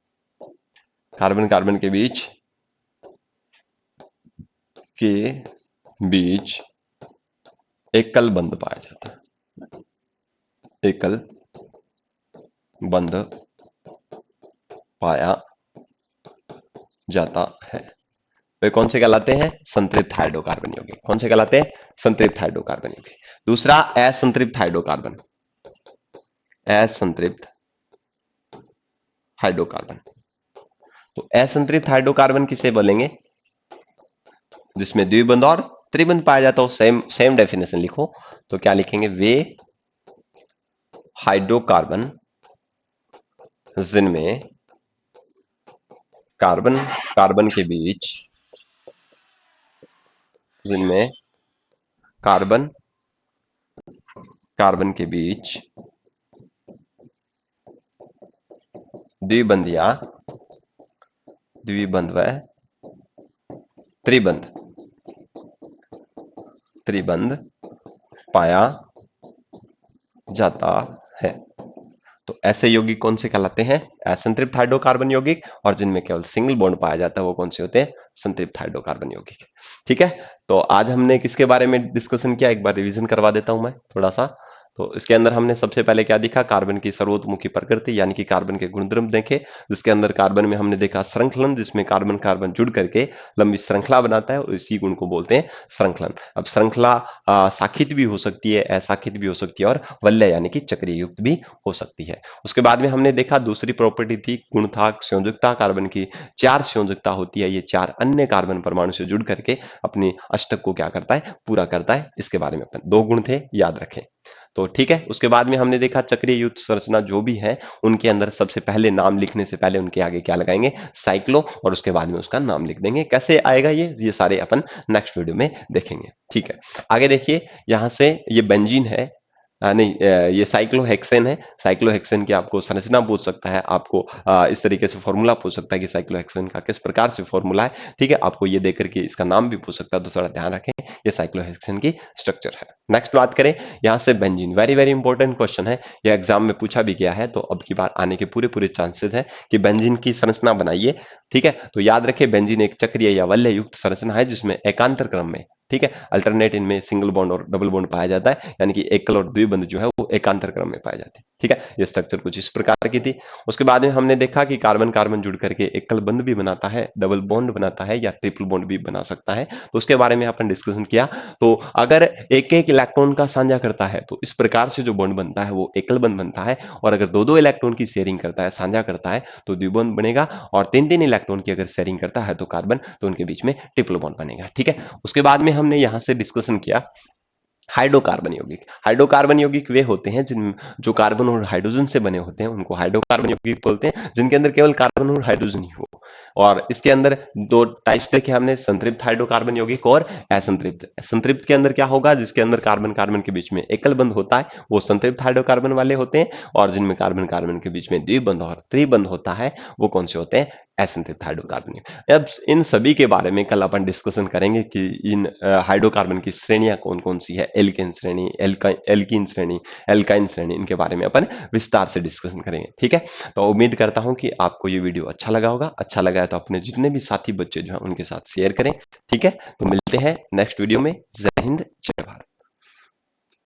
कार्बन कार्बन के बीच एकल बंध पाया जाता है। एकल बंध पाया जाता है वे कौन से कहलाते हैं? संतृप्त हाइड्रोकार्बन यौगिक। कौन से कहलाते हैं? संतृप्त हाइड्रोकार्बन यौगिक। दूसरा असंतृप्त हाइड्रोकार्बन। असंतृप्त हाइड्रोकार्बन तो असंतृप्त हाइड्रोकार्बन किसे बोलेंगे? जिसमें द्विबंध और त्रिबंध पाया जाता हो। सेम सेम डेफिनेशन लिखो तो क्या लिखेंगे? वे हाइड्रोकार्बन जिनमें कार्बन कार्बन के बीच जिनमें कार्बन कार्बन के बीच द्विबंध या द्विबंध व त्रिबंध त्रिबंध पाया जाता है। तो ऐसे यौगिक कौन से कहलाते हैं? असंतृप्त हाइड्रोकार्बन यौगिक। और जिनमें केवल सिंगल बॉन्ड पाया जाता है वो कौन से होते हैं? संतृप्त हाइड्रोकार्बन यौगिक। ठीक है, तो आज हमने किसके बारे में डिस्कशन किया, एक बार रिवीजन करवा देता हूं मैं थोड़ा सा। तो इसके अंदर हमने सबसे पहले क्या देखा? कार्बन की सर्वतोमुखी प्रकृति यानी कि कार्बन के गुणधर्म देखे, जिसके अंदर कार्बन में हमने देखा श्रृंखलन, जिसमें कार्बन कार्बन जुड़ करके लंबी श्रृंखला बनाता है और इसी गुण को बोलते हैं श्रृंखलन। अब श्रृंखला साखित भी हो सकती है, असाखित भी हो सकती है और वलय यानी कि चक्रीय युक्त भी हो सकती है। उसके बाद में हमने देखा दूसरी प्रॉपर्टी थी गुण था संयोजकता। कार्बन की 4 संयोजकता होती है, ये 4 अन्य कार्बन परमाणु से जुड़ करके अपनी अष्टक को क्या करता है? पूरा करता है। इसके बारे में अपन 2 गुण थे, याद रखें। तो ठीक है, उसके बाद में हमने देखा चक्रीय युक्त संरचना जो भी है उनके अंदर सबसे पहले नाम लिखने से पहले उनके आगे क्या लगाएंगे? साइक्लो, और उसके बाद में उसका नाम लिख देंगे। कैसे आएगा ये सारे अपन नेक्स्ट वीडियो में देखेंगे। ठीक है, आगे देखिए, यहां से ये बेंजीन है, नहीं, ये साइक्लोहेक्सेन है। साइक्लोहेक्सेन की आपको संरचना पूछ सकता है, आपको इस तरीके से फॉर्मूला पूछ सकता है कि साइक्लोहेक्सेन का किस प्रकार से फॉर्मूला है। ठीक है, आपको ये देकर के इसका नाम भी पूछ सकता है, तो थोड़ा ध्यान रखें, ये साइक्लोहेक्सेन की स्ट्रक्चर है। नेक्स्ट बात करें यहां से benzene, very very important question है, यह एग्जाम में पूछा भी गया है, तो अब की बार आने के पूरे पूरे चांसेस है कि बेंजीन की संरचना बनाइए। ठीक है, तो याद रखें बेंजीन एक चक्रीय या वलय युक्त संरचना है जिसमें एकांतर क्रम में, ठीक है, अल्टरनेट इनमें सिंगल बॉन्ड और डबल बॉन्ड पाया जाता है, यानी कि एकल और द्विबंध जो है वो एकांतर क्रम में पाए जाते हैं। ठीक है, ये स्ट्रक्चर कुछ इस प्रकार की थी। उसके बाद में हमने देखा कि कार्बन कार्बन जुड़ करके एकल बंध भी बनाता है, डबल बॉन्ड बनाता है या ट्रिपल बॉन्ड भी बना सकता है, तो उसके बारे में अपन डिस्कशन किया। तो अगर एक एक इलेक्ट्रॉन का साझा करता है तो इस प्रकार से जो बॉन्ड बनता है वो एकल बंध बनता है, और अगर दो दो इलेक्ट्रॉन की शेयरिंग करता है, साझा करता है, तो द्विबंध बनेगा, और तीन तीन इलेक्ट्रॉन की अगर शेयरिंग करता है तो कार्बन, तो उनके बीच में ट्रिपल बॉन्ड बनेगा। ठीक है, उसके बाद में हमने यहां से डिस्कशन किया हाइड्रोकार्बन यौगिक। हाइड्रोकार्बन यौगिक वे होते हैं जिन जो कार्बन और हाइड्रोजन से बने होते हैं, उनको हाइड्रोकार्बन यौगिक बोलते हैं, जिनके अंदर केवल कार्बन और हाइड्रोजन ही हो। और इसके अंदर दो टाइप्स देखे हमने, संतृप्त हाइड्रोकार्बन यौगिक और असंतृप्त। संतृप्त के अंदर क्या होगा? जिसके अंदर कार्बन कार्बन के बीच में एकल बंध होता है वो संतृप्त हाइड्रोकार्बन वाले होते हैं, और जिनमें कार्बन कार्बन के बीच में द्विबंध और त्रिबंध होता है वो कौन से होते हैं? असंतृप्त हाइड्रोकार्बन। अब इन सभी के बारे में कल अपन डिस्कशन करेंगे कि इन हाइड्रोकार्बन की श्रेणियां कौन कौन सी है, एल्केन श्रेणी, एल्कीन श्रेणी, एल्काइन श्रेणी, इनके बारे में अपन विस्तार से डिस्कशन करेंगे। ठीक है, तो उम्मीद करता हूं कि आपको ये वीडियो अच्छा लगा होगा। अच्छा लगा है तो अपने जितने भी साथी बच्चे जो हैं उनके साथ शेयर करें। ठीक है, तो मिलते हैं नेक्स्ट वीडियो में। जय हिंद, जय भारत।